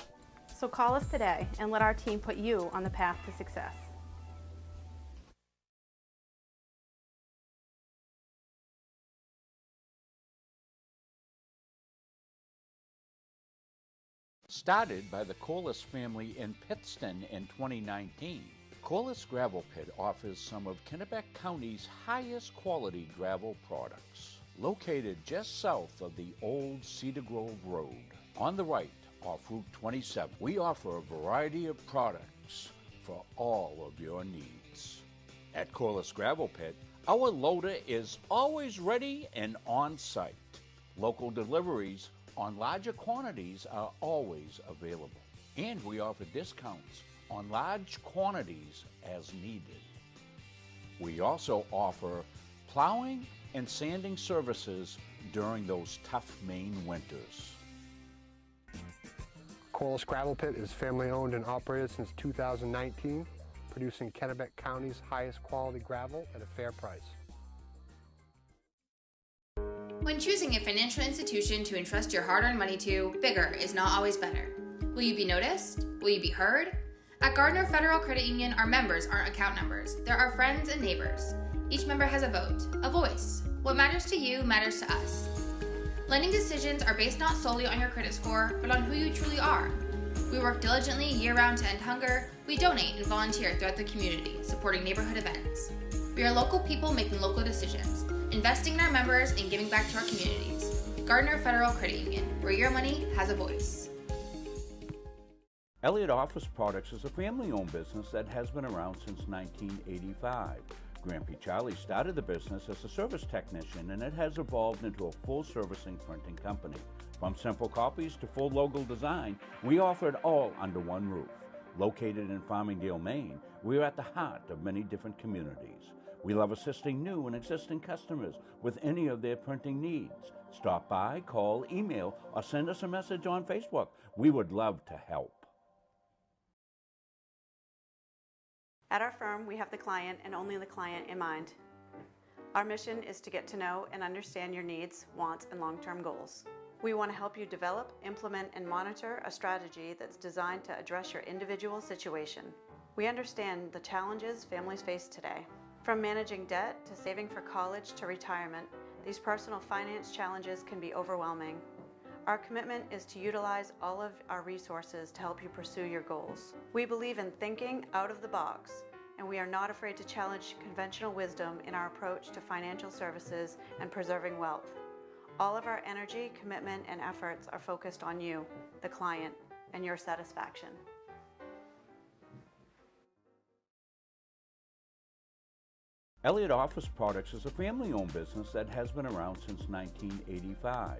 So call us today and let our team put you on the path to success. Started by the Corliss family in Pittston in 2019, Corliss Gravel Pit offers some of Kennebec County's highest quality gravel products. Located just south of the old Cedar Grove Road, on the right off Route 27, we offer a variety of products for all of your needs. At Corliss Gravel Pit, our loader is always ready and on site. Local deliveries on larger quantities are always available. And we offer discounts on large quantities as needed. We also offer plowing and sanding services during those tough Maine winters. Corliss Gravel Pit is family owned and operated since 2019, producing Kennebec County's highest quality gravel at a fair price. When choosing a financial institution to entrust your hard-earned money to, bigger is not always better. Will you be noticed? Will you be heard? At Gardiner Federal Credit Union, our members aren't account numbers. They're our friends and neighbors. Each member has a vote, a voice. What matters to you matters to us. Lending decisions are based not solely on your credit score, but on who you truly are. We work diligently year-round to end hunger. We donate and volunteer throughout the community, supporting neighborhood events. We are local people making local decisions, investing in our members and giving back to our communities. Gardiner Federal Credit Union, where your money has a voice. Elliott Office Products is a family-owned business that has been around since 1985. Grampy Charlie started the business as a service technician, and it has evolved into a full-servicing printing company. From simple copies to full logo design, we offer it all under one roof. Located in Farmingdale, Maine, we are at the heart of many different communities. We love assisting new and existing customers with any of their printing needs. Stop by, call, email, or send us a message on Facebook. We would love to help. At our firm, we have the client and only the client in mind. Our mission is to get to know and understand your needs, wants, and long-term goals. We want to help you develop, implement, and monitor a strategy that's designed to address your individual situation. We understand the challenges families face today. From managing debt to saving for college to retirement, these personal finance challenges can be overwhelming. Our commitment is to utilize all of our resources to help you pursue your goals. We believe in thinking out of the box, and we are not afraid to challenge conventional wisdom in our approach to financial services and preserving wealth. All of our energy, commitment, and efforts are focused on you, the client, and your satisfaction. Elliott Office Products is a family-owned business that has been around since 1985.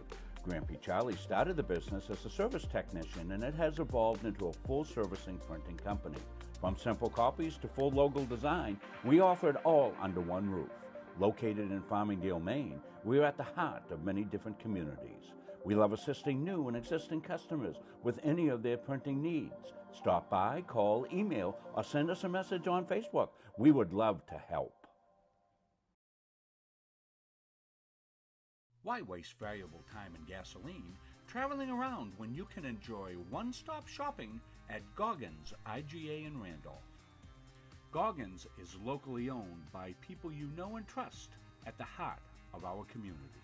Grampy Charlie started the business as a service technician, and it has evolved into a full-servicing printing company. From simple copies to full logo design, we offer it all under one roof. Located in Farmingdale, Maine, we are at the heart of many different communities. We love assisting new and existing customers with any of their printing needs. Stop by, call, email, or send us a message on Facebook. We would love to help. Why waste valuable time and gasoline traveling around when you can enjoy one-stop shopping at Goggins IGA in Randolph? Goggins is locally owned by people you know and trust at the heart of our community.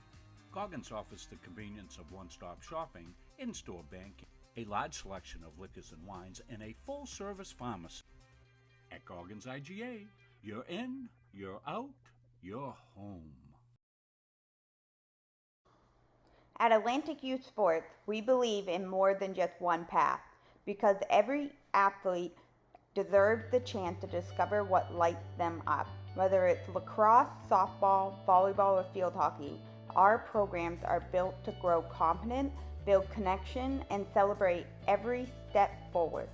Goggins offers the convenience of one-stop shopping, in-store banking, a large selection of liquors and wines, and a full-service pharmacy. At Goggins IGA, you're in, you're out, you're home. At Atlantic Youth Sports, we believe in more than just one path, because every athlete deserves the chance to discover what lights them up. Whether it's lacrosse, softball, volleyball, or field hockey, our programs are built to grow confident, build connection, and celebrate every step forward.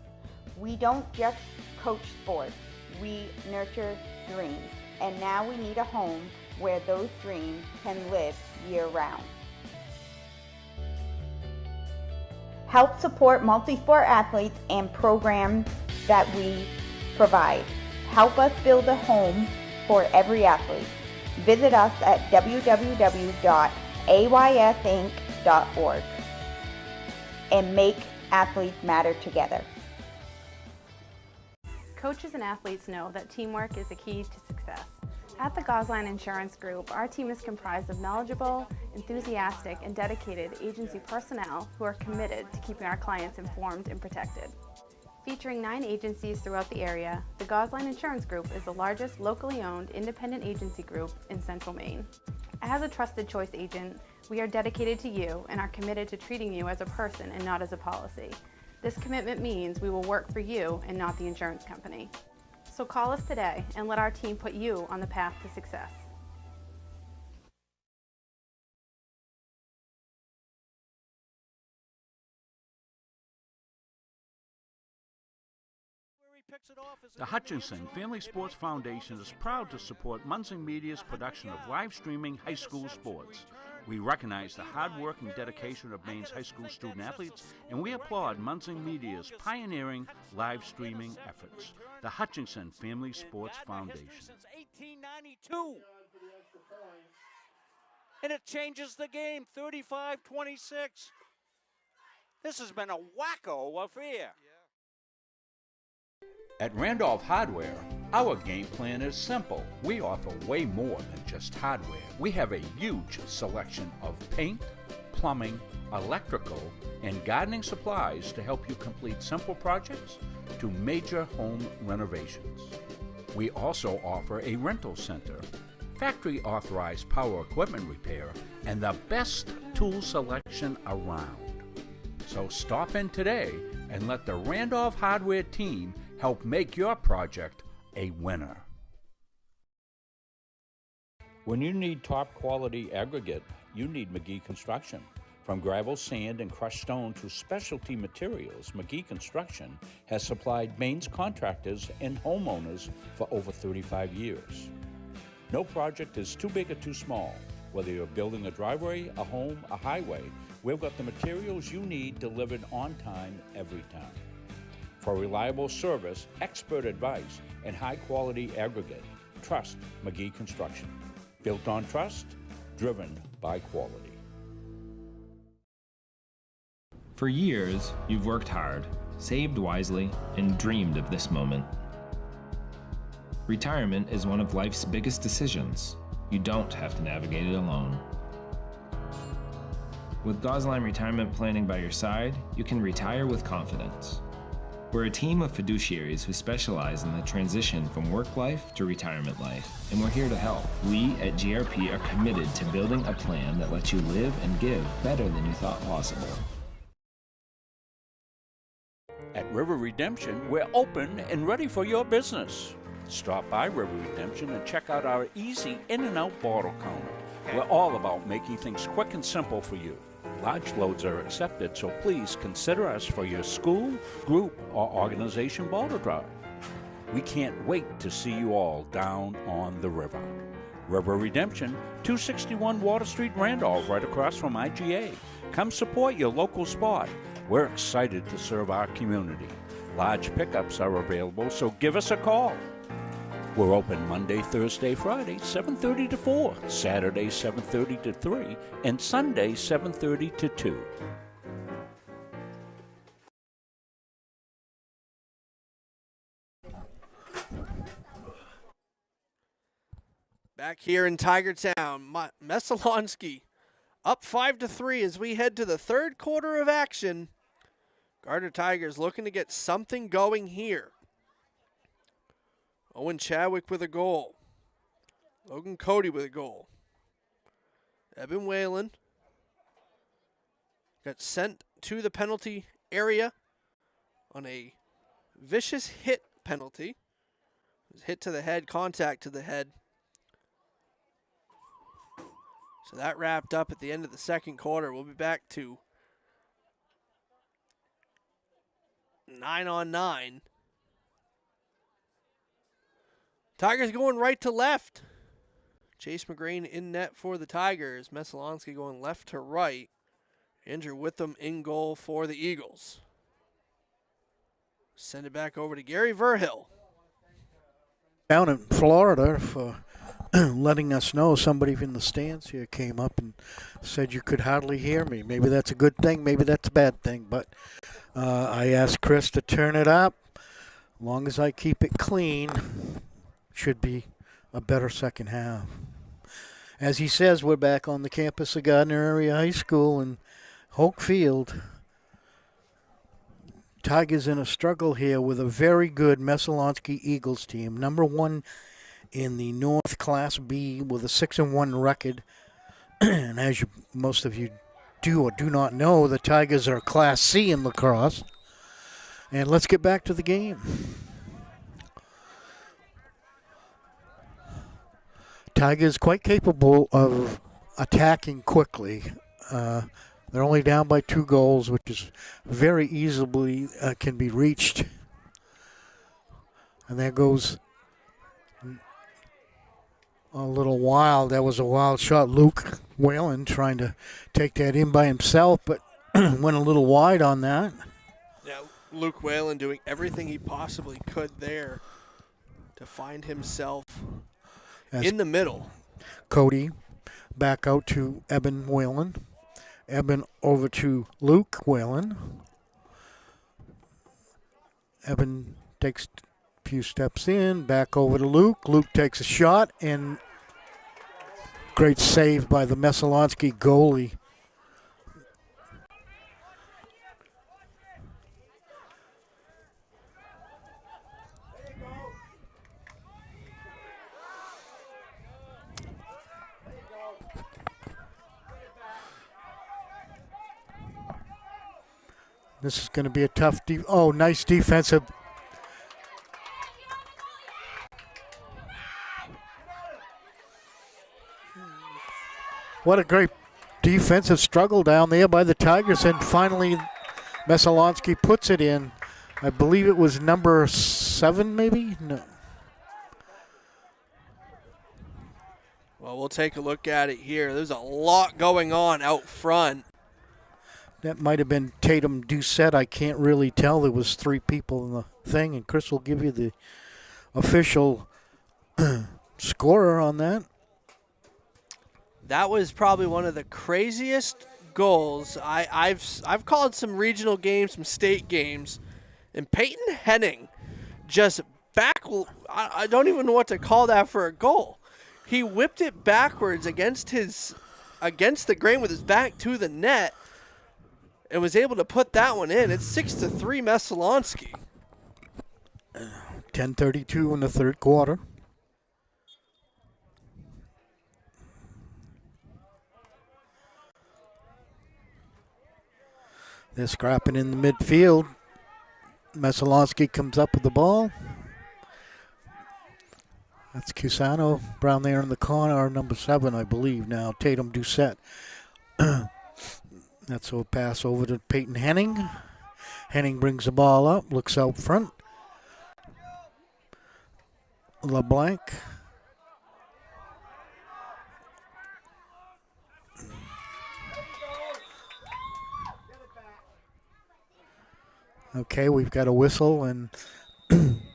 We don't just coach sports, we nurture dreams, and now we need a home where those dreams can live year-round. Help support multi-sport athletes and programs that we provide. Help us build a home for every athlete. Visit us at www.aysinc.org and make athletes matter together. Coaches and athletes know that teamwork is the key to success. At the Gosline Insurance Group, our team is comprised of knowledgeable, enthusiastic, and dedicated agency personnel who are committed to keeping our clients informed and protected. Featuring 9 agencies throughout the area, the Gosline Insurance Group is the largest locally owned independent agency group in Central Maine. As a trusted choice agent, we are dedicated to you and are committed to treating you as a person and not as a policy. This commitment means we will work for you and not the insurance company. So call us today and let our team put you on the path to success. The Hutchinson Family Sports Foundation is proud to support Munson Media's production of live streaming high school sports. We recognize the hard work and dedication of Maine's high school student athletes, and we applaud Munson Media's pioneering live streaming efforts. The Hutchinson Family Sports Foundation. Since 1892. And it changes the game, 35-26. This has been a wacko affair. At Randolph Hardware, our game plan is simple. We offer way more than just hardware. We have a huge selection of paint, plumbing, electrical, and gardening supplies to help you complete simple projects to major home renovations. We also offer a rental center, factory authorized power equipment repair, and the best tool selection around. So stop in today and let the Randolph Hardware team help make your project a winner. When you need top quality aggregate, you need McGee Construction. From gravel, sand, and crushed stone to specialty materials, McGee Construction has supplied Maine's contractors and homeowners for over 35 years. No project is too big or too small. Whether you're building a driveway, a home, a highway, we've got the materials you need delivered on time every time. For reliable service, expert advice, and high-quality aggregate, trust McGee Construction. Built on trust, driven by quality. For years, you've worked hard, saved wisely, and dreamed of this moment. Retirement is one of life's biggest decisions. You don't have to navigate it alone. With Gosline Retirement Planning by your side, you can retire with confidence. We're a team of fiduciaries who specialize in the transition from work life to retirement life, and we're here to help. We at GRP are committed to building a plan that lets you live and give better than you thought possible. At River Redemption, we're open and ready for your business. Stop by River Redemption and check out our easy in and out bottle counter. We're all about making things quick and simple for you. Large loads are accepted, so please consider us for your school, group, or organization bottle drive. We can't wait to see you all down on the river. River Redemption, 261 Water Street, Randolph, right across from IGA. Come support your local spot. We're excited to serve our community. Large pickups are available, so give us a call. We're open Monday, Thursday, Friday, 7:30 to 4, Saturday, 7:30 to 3, and Sunday, 7:30 to 2. Back here in Tiger Town, Messalonskee up 5-3 as we head to the third quarter of action. Gardiner Tigers looking to get something going here. Owen Chadwick with a goal. Logan Cody with a goal. Eben Whalen got sent to the penalty area on a vicious hit penalty. It was hit to the head, contact to the head. So that wrapped up at the end of the second quarter. We'll be back to 9-on-9. Tigers going right to left. Chase McGrain in net for the Tigers. Messalonskee going left to right. Andrew Witham in goal for the Eagles. Send it back over to Gary Verhill. Down in Florida for letting us know. Somebody in the stands here came up and said you could hardly hear me. Maybe that's a good thing, maybe that's a bad thing, but I asked Chris to turn it up. As long as I keep it clean, should be a better second half. As he says, we're back on the campus of Gardiner Area High School in Hoch Field. Tigers in a struggle here with a very good Messalonskee Eagles team. Number one in the North Class B with a 6-1 record. And as most of you do or do not know, the Tigers are Class C in lacrosse. And let's get back to the game. Tigers quite capable of attacking quickly. They're only down by 2 goals, which is very easily can be reached. And there goes a little wild. That was a wild shot. Luke Whalen trying to take that in by himself, but went a little wide on that. Yeah, Luke Whalen doing everything he possibly could there to find himself in the middle. Cody back out to Eben Whalen. Eben over to Luke Whalen. Eben takes a few steps in, back over to Luke. Luke takes a shot, and great save by the Messalonskee goalie. This is going to be a tough nice defensive. What a great defensive struggle down there by the Tigers, and finally Messalonskee puts it in. I believe it was number 7, maybe? No. Well, we'll take a look at it here. There's a lot going on out front. That might have been Tatum Doucette. I can't really tell. There was 3 people in the thing, and Chris will give you the official scorer on that. That was probably one of the craziest goals. I've called some regional games, some state games, and Peyton Henning just I don't even know what to call that for a goal. He whipped it backwards against the grain with his back to the net, and was able to put that one in. It's 6-3 Messalonskee. 10:32 in the third quarter. They're scrapping in the midfield. Messalonskee comes up with the ball. That's Cusano. Brown there in the corner, number 7, I believe now. Tatum Doucette. That's a pass over to Peyton Henning. Henning brings the ball up, looks out front. LeBlanc. Okay, we've got a whistle, and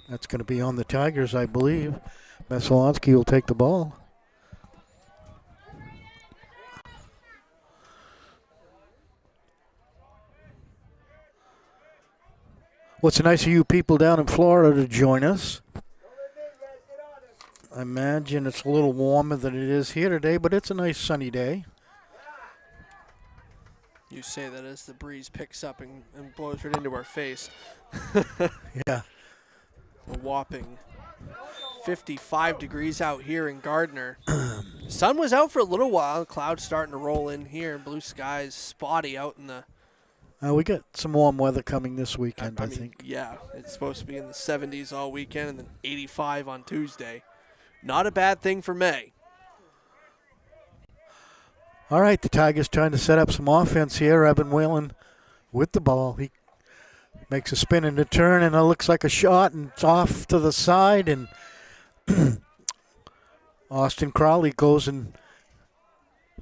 that's going to be on the Tigers, I believe. Messalonskee will take the ball. Well, it's nice of you people down in Florida to join us. I imagine it's a little warmer than it is here today, but it's a nice sunny day. You say that as the breeze picks up and blows right into our face. Yeah. A whopping 55 degrees out here in Gardiner. Sun was out for a little while. Clouds starting to roll in here. Blue skies spotty out in the... We got some warm weather coming this weekend, I think. Yeah, it's supposed to be in the 70s all weekend and then 85 on Tuesday. Not a bad thing for May. All right, the Tigers trying to set up some offense here. Evan Whalen with the ball. He makes a spin and a turn, and it looks like a shot, and it's off to the side. And Austin Crowley goes and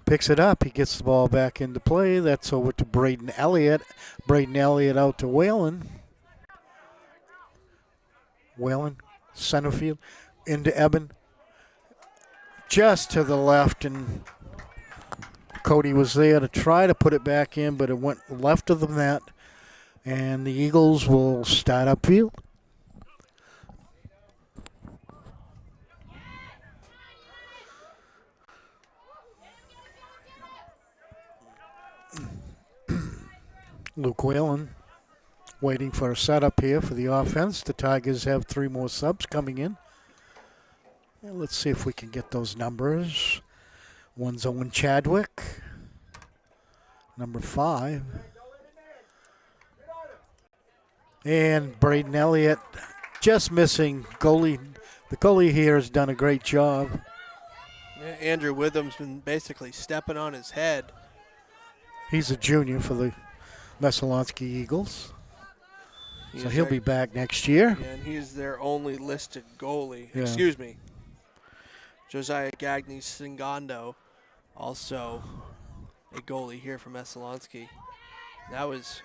picks it up. He gets the ball back into play. That's over to Braden Elliott. Braden Elliott out to Whalen. Whalen, center field, into Eben. Just to the left, and Cody was there to try to put it back in, but it went left of the net, and the Eagles will start upfield. Luke Whalen waiting for a setup here for the offense. The Tigers have 3 more subs coming in. And let's see if we can get those numbers. One's Owen Chadwick, number 5. And Braden Elliott just missing. The goalie here has done a great job. Yeah, Andrew Witham's been basically stepping on his head. He's a junior for the Messalonskee Eagles. So he'll be back next year. Yeah, and he's their only listed goalie. Yeah. Excuse me. Josiah Gagny Singando, also a goalie here for Messalonskee. That was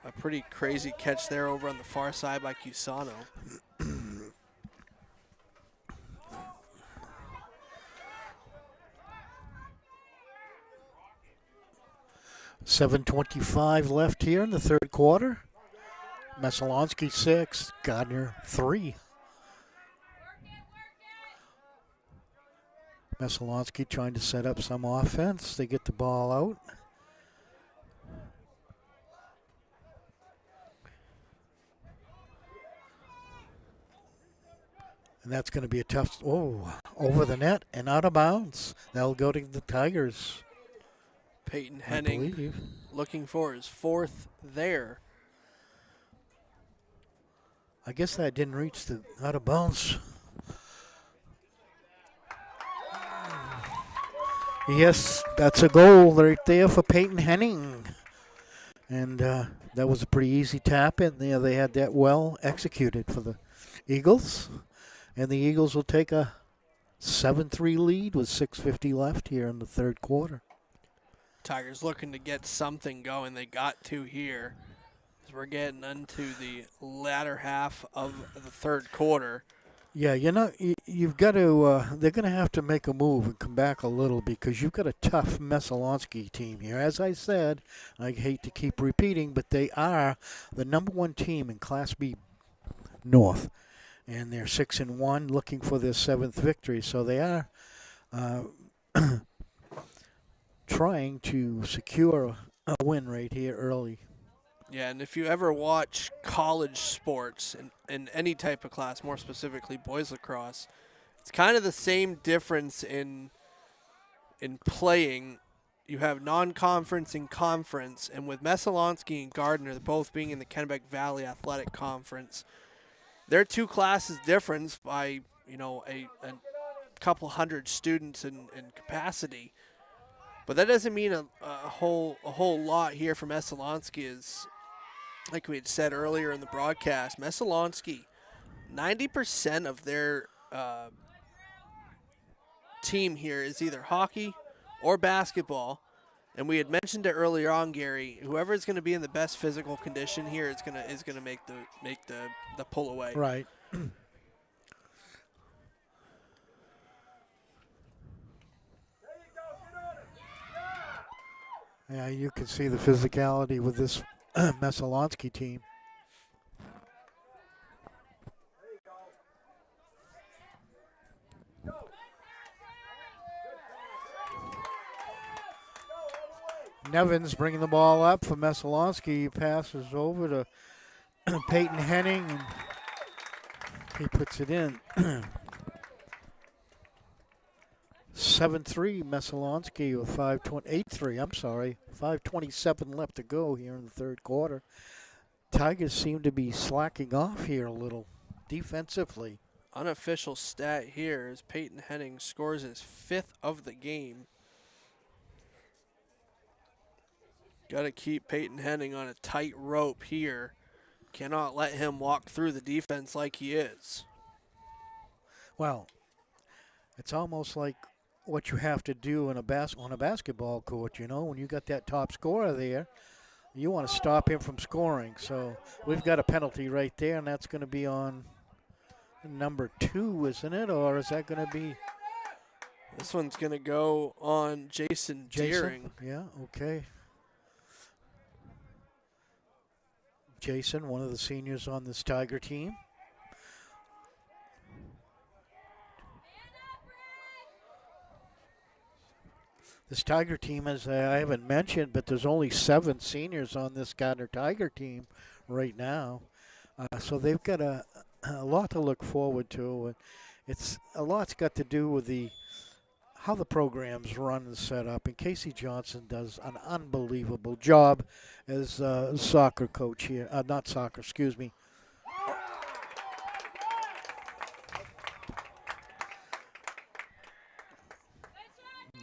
a pretty crazy catch there over on the far side by Cusano. $7:25 left here in the third quarter. Messalonskee 6, Gardiner 3. Messalonskee trying to set up some offense. They get the ball out. And that's going to be a tough, over the net and out of bounds. That'll go to the Tigers. Peyton Henning looking for his 4th there. I guess that didn't reach the out of bounds. Yes, that's a goal right there for Peyton Henning. And that was a pretty easy tap in there. They had that well executed for the Eagles. And the Eagles will take a 7-3 lead with 6:50 left here in the third quarter. Tigers looking to get something going. They got 2 here. As we're getting into the latter half of the third quarter. Yeah, you've got to, they're going to have to make a move and come back a little because you've got a tough Messalonskee team here. As I said, I hate to keep repeating, but they are the number 1 team in Class B North. And they're 6-1, looking for their 7th victory. So they are trying to secure a win right here early. Yeah, and if you ever watch college sports in any type of class, more specifically boys lacrosse, it's kind of the same difference in playing. You have non-conference and conference, and with Messalonskee and Gardiner both being in the Kennebec Valley Athletic Conference, they're 2 classes difference by a couple hundred students in capacity. But that doesn't mean a whole lot here for Messalonskee. Is like we had said earlier in the broadcast, Messalonskee, 90% of their team here is either hockey or basketball. And we had mentioned it earlier on, Gary. Whoever is going to be in the best physical condition here is going to make the pull away. Right. Yeah, you can see the physicality with this Messalonskee team. Nevins bringing the ball up for Messalonskee. He passes over to Peyton Henning, and he puts it in. 7-3 Messalonskee with 8-3, I'm sorry. 5:27 left to go here in the third quarter. Tigers seem to be slacking off here a little defensively. Unofficial stat here is Peyton Henning scores his 5th of the game. Got to keep Peyton Henning on a tight rope here. Cannot let him walk through the defense like he is. Well, it's almost like what you have to do on a basketball court, when you got that top scorer there, you want to stop him from scoring. So we've got a penalty right there, and that's going to be on number 2, isn't it? Or is that going to be? This one's going to go on Jason Deering. Yeah, okay. Jason, one of the seniors on this Tiger team. This Tiger team, as I haven't mentioned, but there's only 7 seniors on this Gardiner Tiger team right now. So they've got a lot to look forward to. A lot's got to do with how the program's run and set up. And Casey Johnson does an unbelievable job as soccer coach here. Not soccer, excuse me.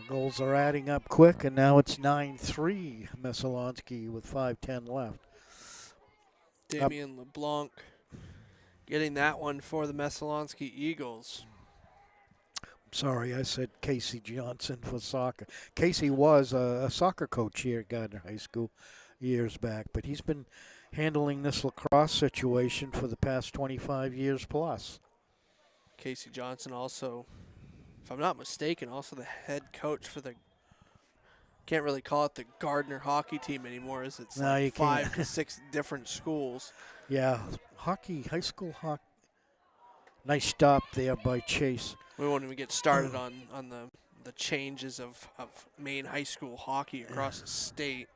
Goals are adding up quick, and now it's 9-3 Messalonskee with 5:10 left. Damian LeBlanc getting that one for the Messalonskee Eagles. Sorry, I said Casey Johnson for soccer. Casey was a soccer coach here at Gardiner High School years back, but he's been handling this lacrosse situation for the past 25 years plus. Casey Johnson also, if I'm not mistaken, also the head coach for the, can't really call it the Gardiner hockey team anymore, is it? No, you 5 can't. to 6 different schools. Yeah, high school hockey. Nice stop there by Chase. We won't even get started on the changes of Maine high school hockey across the state.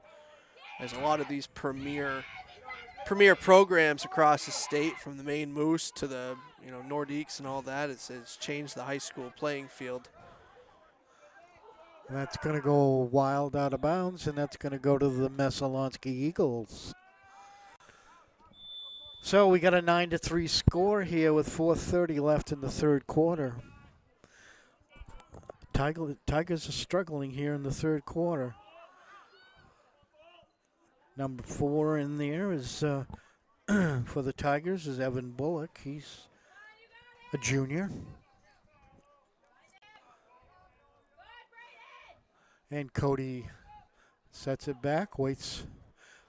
There's a lot of these premier programs across the state, from the Maine Moose to the Nordiques and all that. It's changed the high school playing field. That's going to go wild out of bounds, and that's going to go to the Messalonskee Eagles. So we got a 9-3 score here with 4:30 left in the third quarter. Tigers are struggling here in the third quarter. Number 4 in there is for the Tigers is Evan Bullock. He's a junior. And Cody sets it back, waits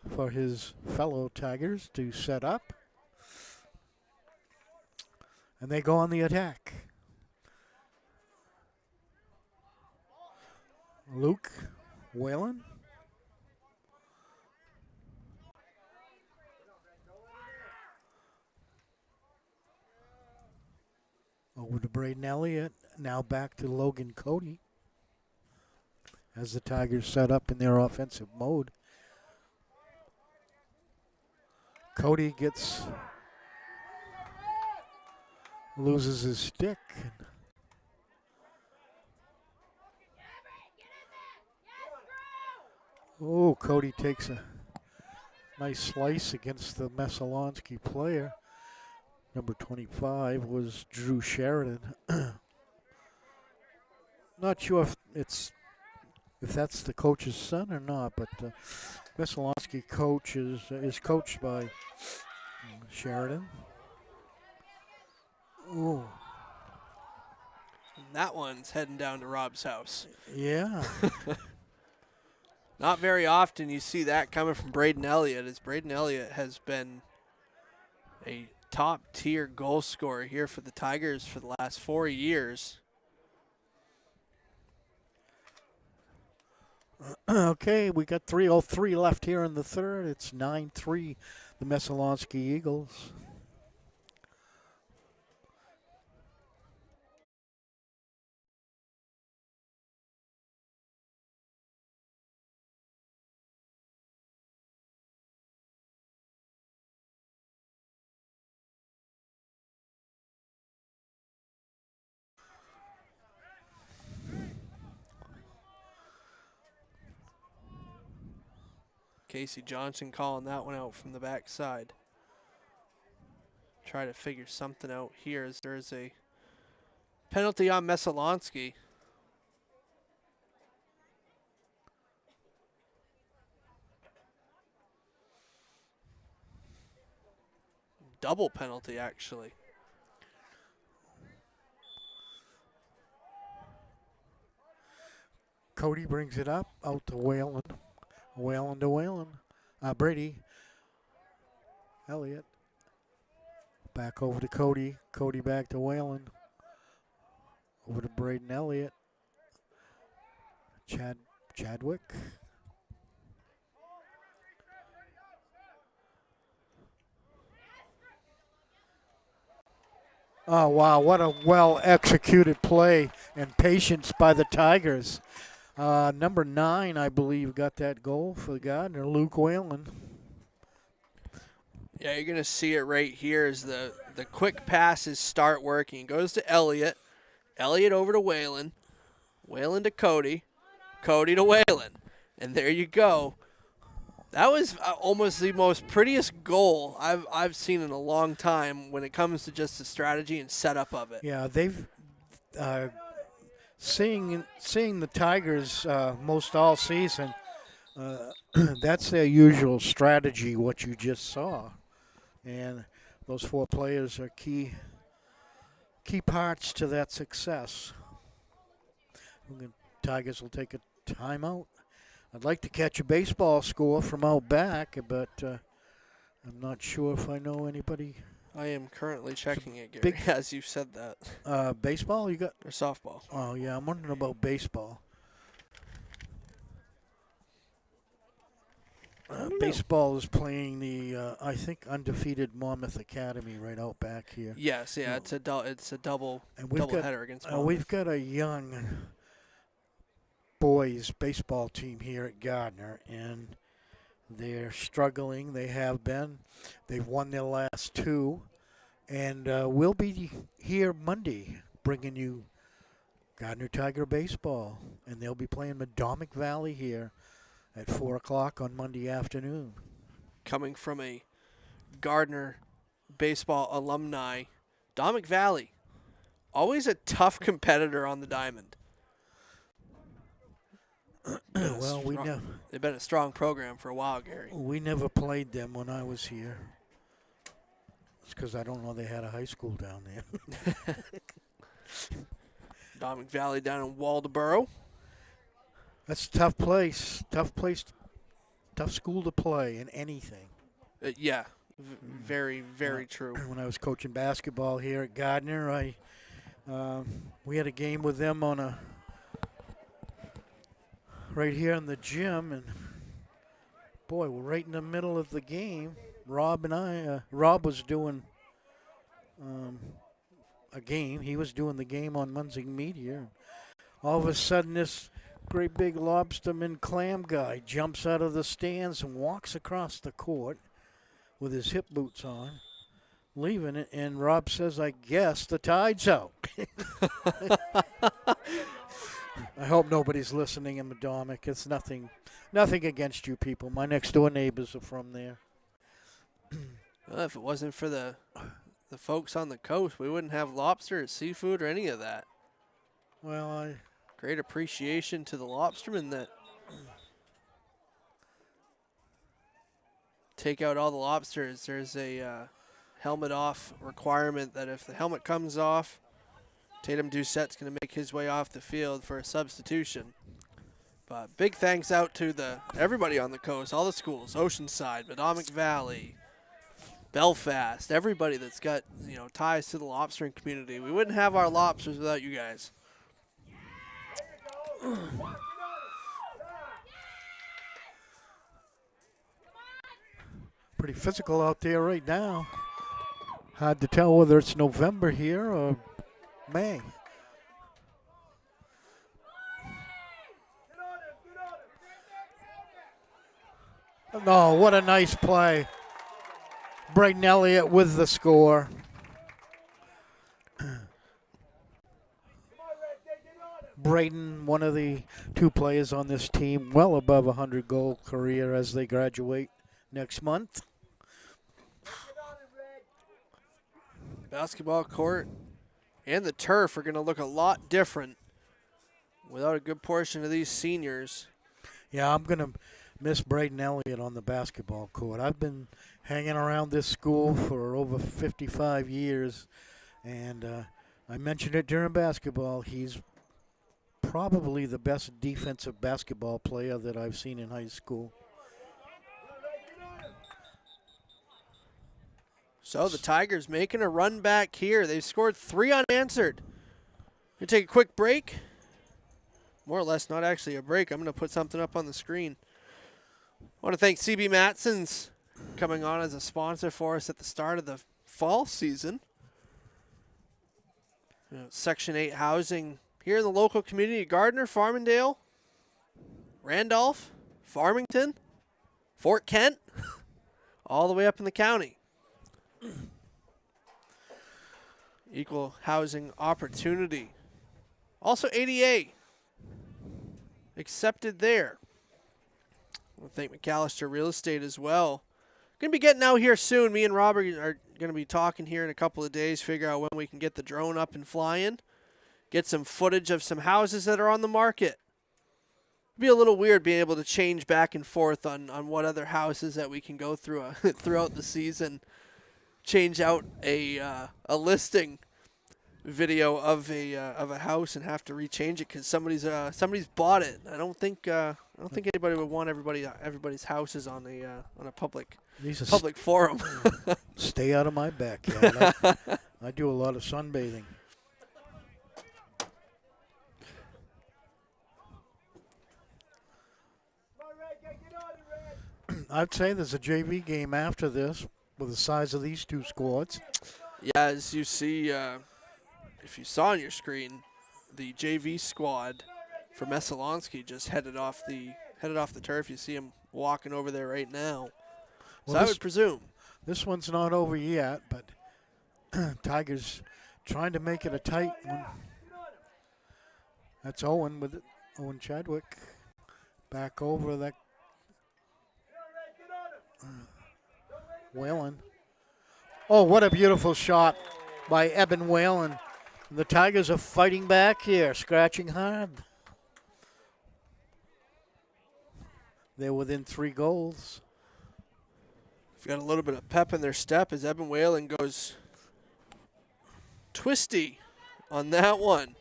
for his fellow Tigers to set up. And they go on the attack. Luke Whalen. Over to Braden Elliott. Now back to Logan Cody as the Tigers set up in their offensive mode. Cody loses his stick. Oh, Cody takes a nice slice against the Messalonskee player. Number 25 was Drew Sheridan. Not sure if that's the coach's son or not, but Messalonskee coach is coached by Sheridan. Ooh. And that one's heading down to Rob's house. Yeah. Not very often you see that coming from Braden Elliott, as Braden Elliott has been a top-tier goal scorer here for the Tigers for the last 4 years. Okay, we got 3:03 left here in the third. It's 9-3, the Messalonskee Eagles. Casey Johnson calling that one out from the backside. Try to figure something out here as there is a penalty on Messalonskee. Double penalty, actually. Cody brings it up, out to Whalen. Whalen to Whalen. Brady. Elliott. Back over to Cody. Cody back to Whalen. Over to Braden Elliott. Chadwick. Oh, wow, what a well-executed play and patience by the Tigers. Number 9, I believe, got that goal for Gardiner, Luke Whalen. Yeah, you're going to see it right here as the quick passes start working. It goes to Elliott. Elliott over to Whalen. Whalen to Cody. Cody to Whalen. And there you go. That was almost the most prettiest goal I've seen in a long time when it comes to just the strategy and setup of it. Yeah, they've seeing the Tigers most all season. That's their usual strategy. What you just saw, and those 4 players are key parts to that success. The Tigers will take a timeout. I'd like to catch a baseball score from out back, but I'm not sure if I know anybody. I am currently checking it, Gary, as you said that. Baseball, you got? Or softball. Oh, yeah, I'm wondering about baseball. Baseball is playing the, I think, undefeated Monmouth Academy right out back here. Yes, yeah, it's a double header against Monmouth. We've got a young boys baseball team here at Gardiner, and they're struggling. They have been. They've won their last 2, and we'll be here Monday bringing you Gardiner Tiger baseball, and they'll be playing Madomic Valley here at 4 o'clock on Monday afternoon. Coming from a Gardiner baseball alumni, Madomic Valley, always a tough competitor on the diamond. Well, they've been a strong program for a while, Gary. We never played them when I was here. It's because I don't know they had a high school down there. Madomic Valley down in Waldoboro. That's a tough place, tough school to play in anything. Yeah, very, very true. When I was coaching basketball here at Gardiner, we had a game with them on right here in the gym, and boy, we're right in the middle of the game. Rob was doing a game. He was doing the game on Munzing Media. All of a sudden, this great big lobsterman clam guy jumps out of the stands and walks across the court with his hip boots on, leaving it, and Rob says, "I guess the tide's out." I hope nobody's listening in Madomic. It's nothing against you people. My next door neighbors are from there. Well, if it wasn't for the the folks on the coast, we wouldn't have lobster or seafood or any of that. Well, great appreciation to the lobstermen that take out all the lobsters. There's a helmet off requirement that if the helmet comes off, Tatum Doucette's going to make his way off the field for a substitution. But big thanks out to everybody on the coast, all the schools, Oceanside, Madomic Valley, Belfast, everybody that's got ties to the lobstering community. We wouldn't have our lobsters without you guys. Pretty physical out there right now. Hard to tell whether it's November here or May. No, what a nice play. Braden Elliott with the score. Braden, one of the two players on this team, well above 100-goal career as they graduate next month. Basketball court and the turf are going to look a lot different without a good portion of these seniors. Yeah, I'm going to miss Braden Elliott on the basketball court. I've been hanging around this school for over 55 years, and I mentioned it during basketball. He's probably the best defensive basketball player that I've seen in high school. So the Tigers making a run back here. They've scored 3 unanswered. We're going to take a quick break. More or less not actually a break. I'm going to put something up on the screen. I want to thank CB Matson's coming on as a sponsor for us at the start of the fall season. Section 8 housing here in the local community, Gardiner, Farmingdale, Randolph, Farmington, Fort Kent, all the way up in the county. Equal housing opportunity. Also ADA accepted there. I want to thank McAllister Real Estate as well. Going to be getting out here soon. Me and Robert are going to be talking here in a couple of days, figure out when we can get the drone up and flying, get some footage of some houses that are on the market. It'd be a little weird being able to change back and forth on what other houses that we can go through throughout the season. Change out a listing video of a house and have to rechange it because somebody's bought it. I don't think anybody would want everybody's houses on a public forum. Stay out of my backyard. I do a lot of sunbathing. I'd say there's a JV game after this with the size of these two squads. Yeah, as you see, if you saw on your screen, the JV squad for Messalonskee just headed off the turf. You see him walking over there right now. So I would presume this one's not over yet, but Tigers trying to make it a tight one. That's Owen with it. Owen Chadwick back over that. Whalen. Oh, what a beautiful shot by Eben Whalen. The Tigers are fighting back here, scratching hard. They're within 3 goals. They've got a little bit of pep in their step as Eben Whalen goes twisty on that one.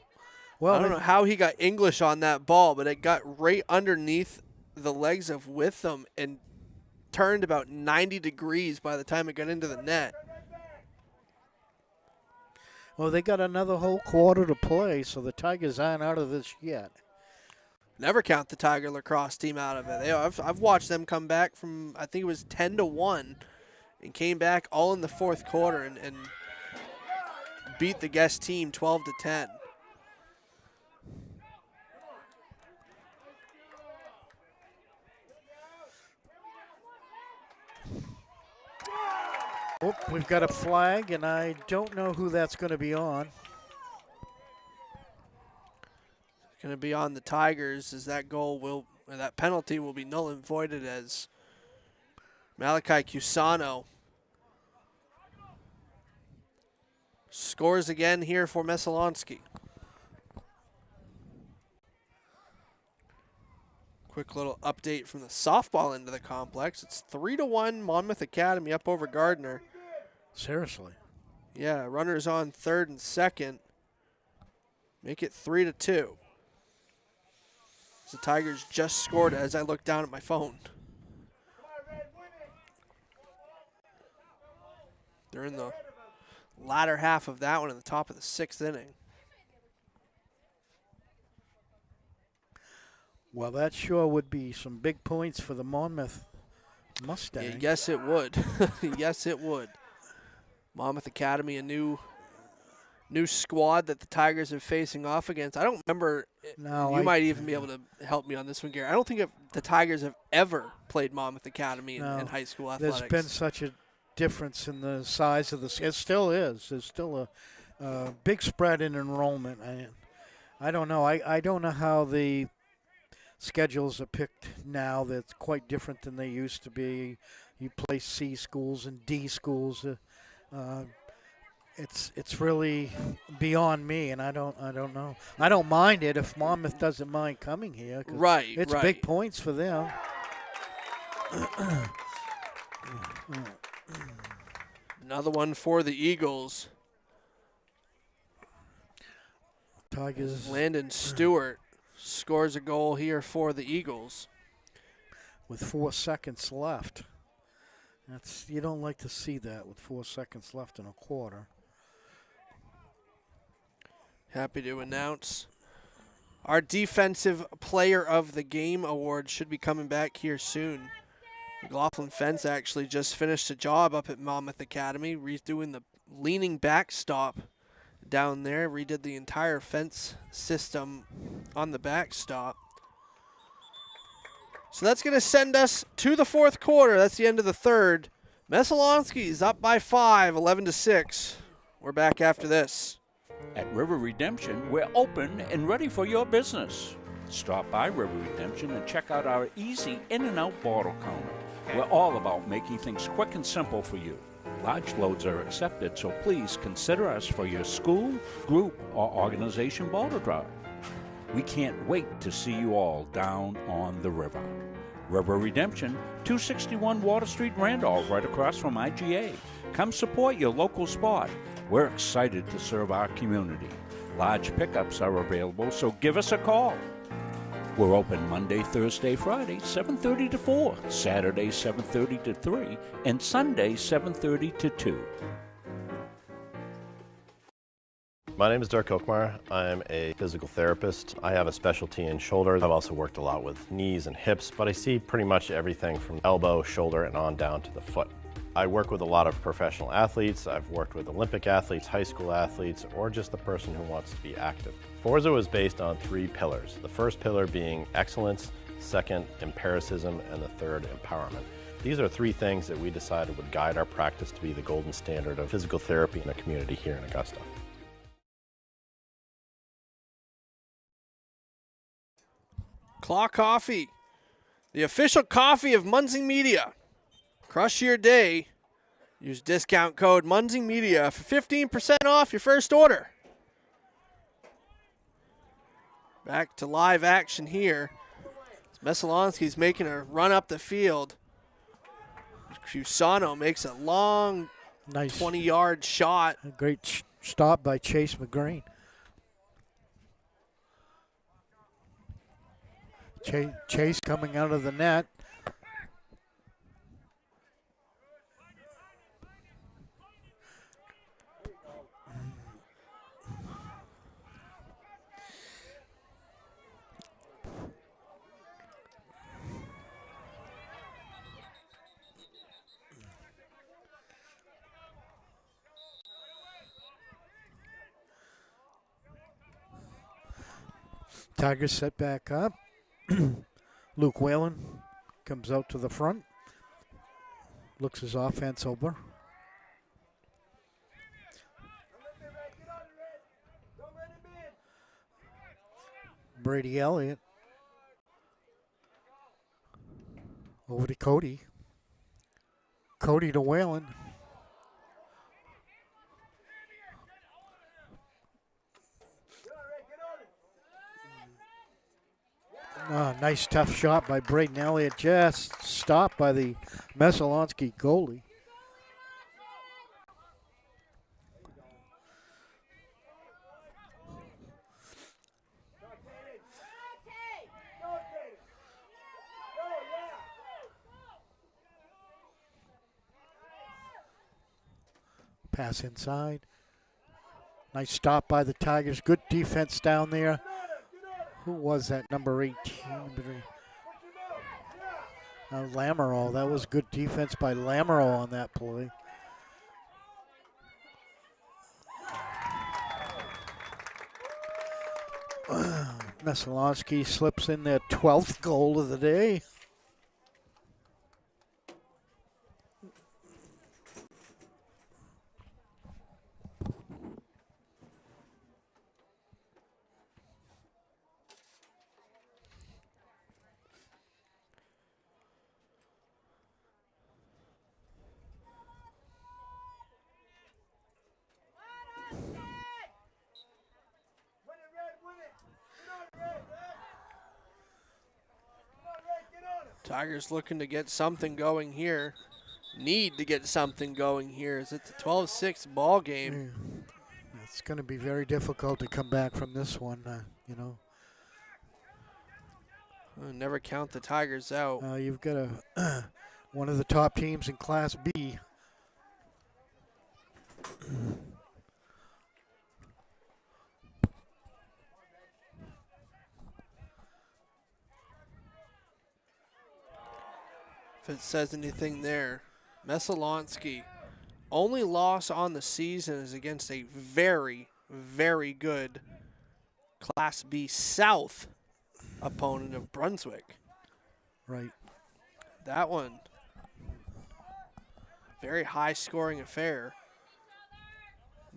Well, I don't know how he got English on that ball, but it got right underneath the legs of Witham and turned about 90 degrees by the time it got into the net. Well, they got another whole quarter to play, so the Tigers aren't out of this yet. Never count the Tiger lacrosse team out of it. I've watched them come back from, I think it was 10-1, and came back all in the fourth quarter and beat the guest team 12-10. Oh, we've got a flag, and I don't know who that's going to be on. It's going to be on the Tigers, as that penalty will be null and voided as Malachi Cusano scores again here for Messalonskee. Quick little update from the softball end of the complex. It's 3-1 Monmouth Academy up over Gardiner. Seriously. Yeah, runners on third and second. Make it 3-2. The Tigers just scored as I looked down at my phone. They're in the latter half of that one in the top of the 6th inning. Well, that sure would be some big points for the Monmouth Mustangs. Yeah, yes, it would. Yes, it would. Monmouth Academy, a new squad that the Tigers are facing off against. I don't remember. No, you might even be able to help me on this one, Gary. I don't think the Tigers have ever played Monmouth Academy in high school athletics. There's been such a difference in the size of the. It still is. There's still a big spread in enrollment. I don't know. I don't know how the schedules are picked now. That's quite different than they used to be. You play C schools and D schools. It's really beyond me, and I don't know. I don't mind it if Monmouth doesn't mind coming here. Right, it's big points for them. Another one for the Eagles. Tigers. Landon Stewart scores a goal here for the Eagles. With 4 seconds left. You don't like to see that with 4 seconds left in a quarter. Happy to announce our Defensive Player of the Game award should be coming back here soon. McLaughlin Fence actually just finished a job up at Monmouth Academy, redoing the leaning backstop down there, redid the entire fence system on the backstop. So that's going to send us to the 4th quarter. That's the end of the 3rd. Messalonskee's up by 5, 11-6. We're back after this. At River Redemption, we're open and ready for your business. Stop by River Redemption and check out our easy in and out bottle counter. We're all about making things quick and simple for you. Large loads are accepted, so please consider us for your school, group, or organization bottle drive. We can't wait to see you all down on the river. River Redemption, 261 Water Street, Randolph, right across from IGA. Come support your local spot. We're excited to serve our community. Large pickups are available, so give us a call. We're open Monday, Thursday, Friday, 7:30 to 4, Saturday, 7:30 to 3, and Sunday, 7:30 to 2. My name is Dirk Hochmeyer. I'm a physical therapist. I have a specialty in shoulders. I've also worked a lot with knees and hips, but I see pretty much everything from elbow, shoulder, and on down to the foot. I work with a lot of professional athletes. I've worked with Olympic athletes, high school athletes, or just the person who wants to be active. Forza is based on 3 pillars. The first pillar being excellence, second, empiricism, and the third, empowerment. These are 3 things that we decided would guide our practice to be the golden standard of physical therapy in a community here in Augusta. Claw Coffee, the official coffee of Munsing Media. Crush your day. Use discount code Munsing Media for 15% off your first order. Back to live action here. Messalonskee's making a run up the field. Cusano makes a long, nice 20-yard shot. A great stop by Chase McGreen. Chase coming out of the net. Tigers set back up. Luke Whalen comes out to the front. Looks his offense over. Brady Elliott. Over to Cody. Cody to Whalen. Nice tough shot by Braden Elliott, just stopped by the Messalonskee goalie. Pass inside. Nice stop by the Tigers. Good defense down there. Who was that, number 18? Lamoureux. That was good defense by Lamoureux on that play. Messalonskee slips in their 12th goal of the day. Tigers looking to get something going here. Need to get something going here. It's a 12-6 ball game. It's going to be very difficult to come back from this one, you know. Never count the Tigers out. You've got one of the top teams in Class B. If it says anything there, Messalonskee, only loss on the season is against a very, very good Class B South opponent of Brunswick. Right. That one, very high-scoring affair.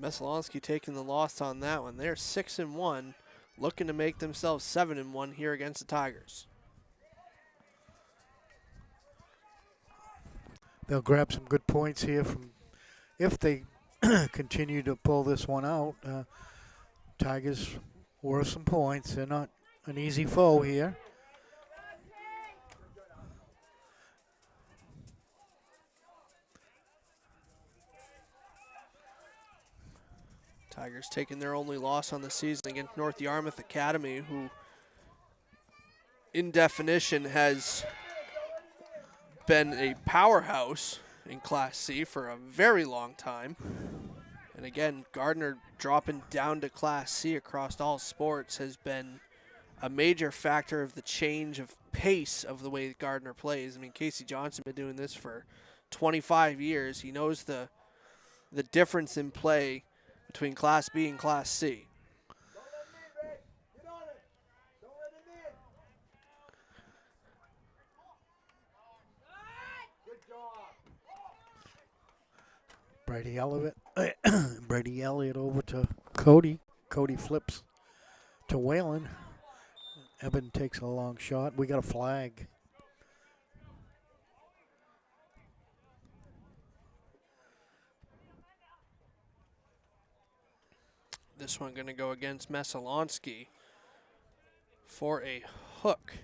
Messalonskee taking the loss on that one. They're 6-1, looking to make themselves 7-1 here against the Tigers. They'll grab some good points here from if they continue to pull this one out. Tigers worth some points. They're not an easy foe here. Tigers taking their only loss on the season against North Yarmouth Academy, who in definition has been a powerhouse in Class C for a very long time. And again, Gardiner dropping down to Class C across all sports has been a major factor of the change of pace of the way Gardiner plays. I mean, Casey Johnson been doing this for 25 years. He knows the difference in play between Class B and Class C. Brady Elliott over to Cody. Cody flips to Whalen. Eben takes a long shot. We got a flag. This one going to go against Messalonskee for a hook.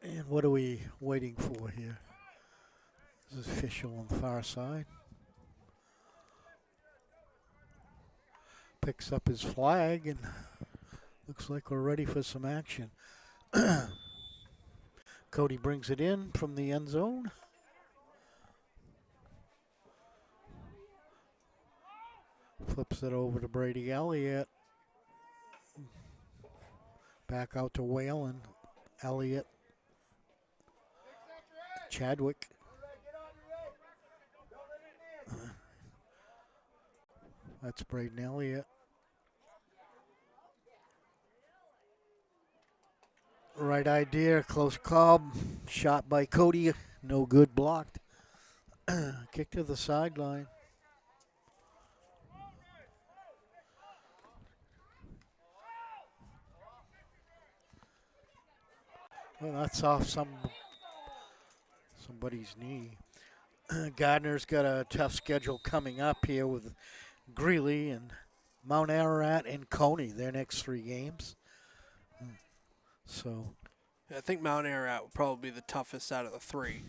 And what are we waiting for here? This is official on the far side. Picks up his flag and looks like we're ready for some action. Cody brings it in from the end zone. Flips it over to Brady Elliott. Back out to Whalen. Elliott. Chadwick. That's Braden Elliott. Right idea, close call. Shot by Cody, no good, blocked. Kick to the sideline. Well, that's off somebody's knee. Gardner's got a tough schedule coming up here with Greeley and Mount Ararat and Coney, their next 3 games. So I think Mount Ararat will probably be the toughest out of the 3.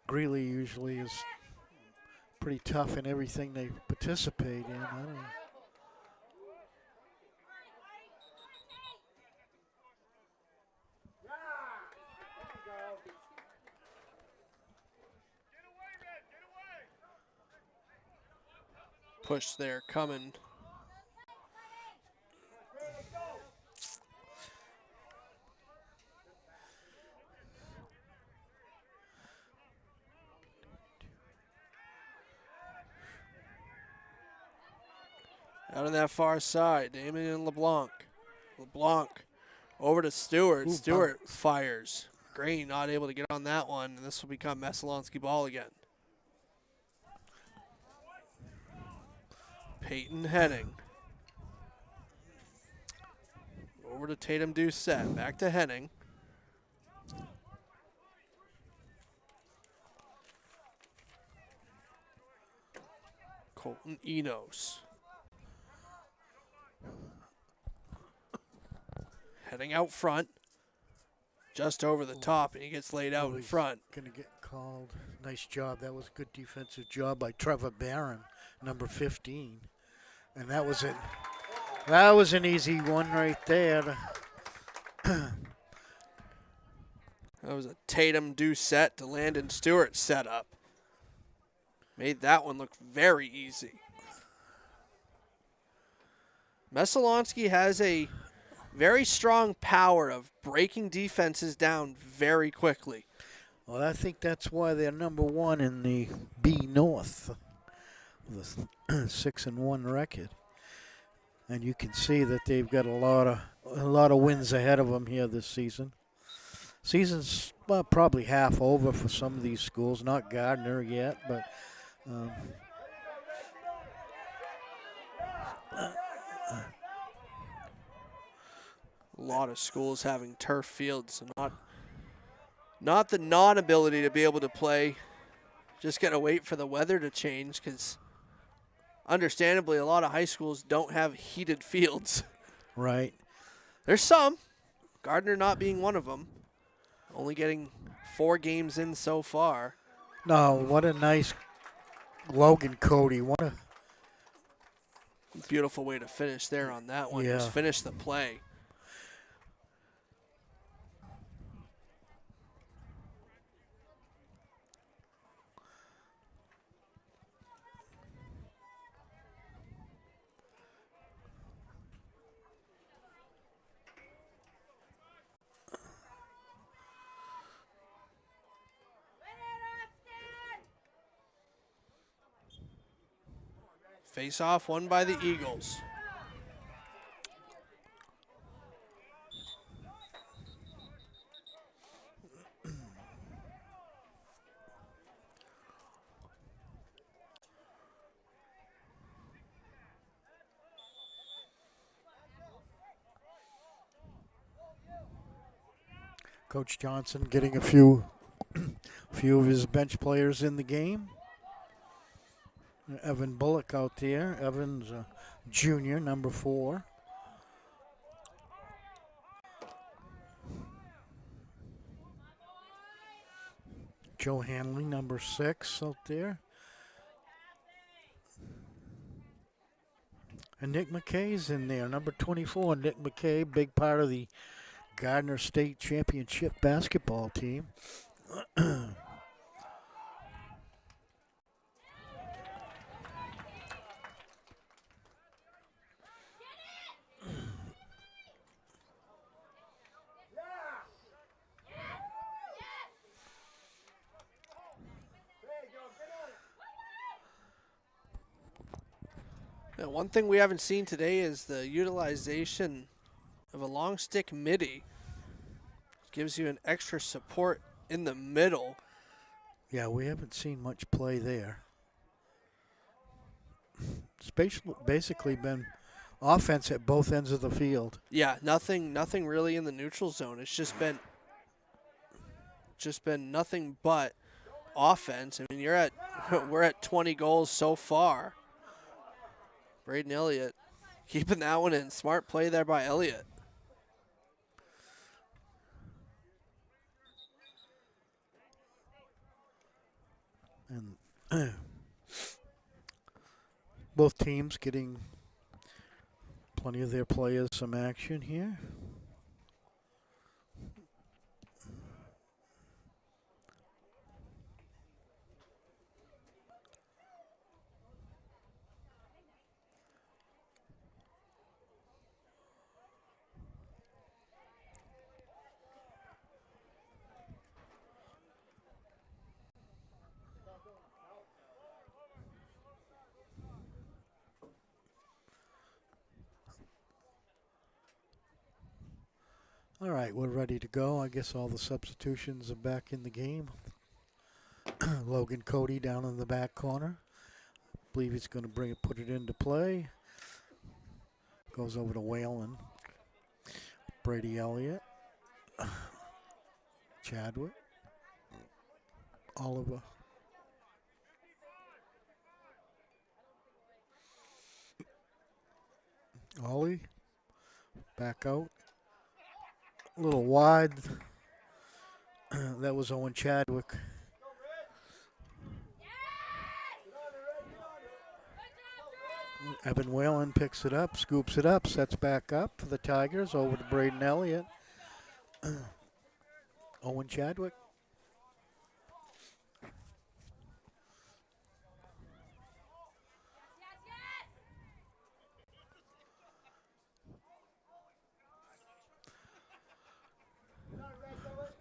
Greeley usually is pretty tough in everything they participate in. I don't know. Push there coming. Out on that far side, Damien LeBlanc. LeBlanc over to Stewart. Ooh, Stewart fires. Gray not able to get on that one, and this will become Messalonskee ball again. Peyton Henning. Over to Tatum Doucette. Back to Henning. Colton Enos. Heading out front. Just over the top, and he gets laid out in front. Going to get called. Nice job. That was a good defensive job by Trevor Barron, number 15. And that was it. That was an easy one right there. That was a Tatum Doucette to Landon Stewart setup. Made that one look very easy. Messalonskee has a very strong power of breaking defenses down very quickly. Well, I think that's why they're number 1 in the B North with a 6-1 record. And you can see that they've got a lot of wins ahead of them here this season. Season's probably half over for some of these schools. Not Gardiner yet, but a lot of schools having turf fields, and not the non-ability to be able to play. Just got to wait for the weather to change, because understandably a lot of high schools don't have heated fields. Right. There's some, Gardiner not being one of them, only getting 4 games in so far. No, what a nice Logan Cody. What a beautiful way to finish there on that one. Yeah. Just finish the play. Face-off won by the Eagles. Coach Johnson getting a few of his bench players in the game. Evan Bullock out there. Evan's a junior, number 4. Joe Hanley, number 6 out there. And Nick McKay's in there, number 24. Nick McKay, big part of the Gardiner State Championship basketball team. Now, one thing we haven't seen today is the utilization of a long stick midi. Gives you an extra support in the middle. Yeah, we haven't seen much play there. It's basically been offense at both ends of the field. Yeah, nothing really in the neutral zone. It's just been just been nothing but offense. I mean, we're at 20 goals so far. Braden Elliott keeping that one in. Smart play there by Elliott. And both teams getting plenty of their players some action here. All right, we're ready to go. I guess all the substitutions are back in the game. Logan Cody down in the back corner. I believe he's going to put it into play. Goes over to Whalen. Brady Elliott. Chadwick. Oliver. Ollie. Back out. A little wide. That was Owen Chadwick. Evan Whalen picks it up, scoops it up, sets back up for the Tigers. Over to Braden Elliott. Owen Chadwick.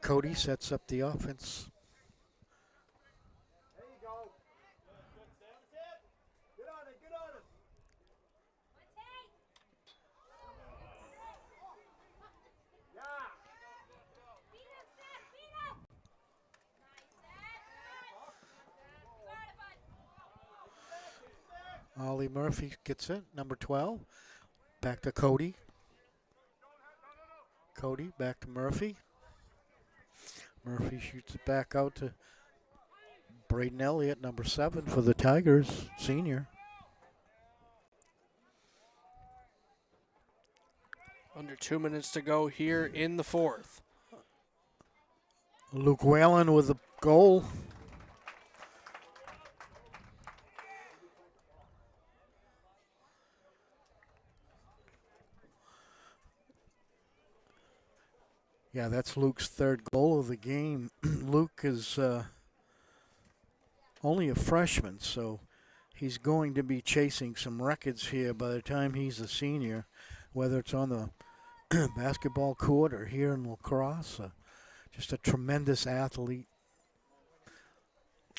Cody sets up the offense. There you go. Get on it, get on it. Ollie Murphy gets it, number 12. Back to Cody. Cody back to Murphy. Murphy shoots it back out to Braden Elliott, number 7 for the Tigers, senior. Under 2 minutes to go here in the fourth. Luke Whalen with the goal. Yeah, that's Luke's 3rd goal of the game. Luke is only a freshman, so he's going to be chasing some records here by the time he's a senior, whether it's on the basketball court or here in lacrosse. Just a tremendous athlete.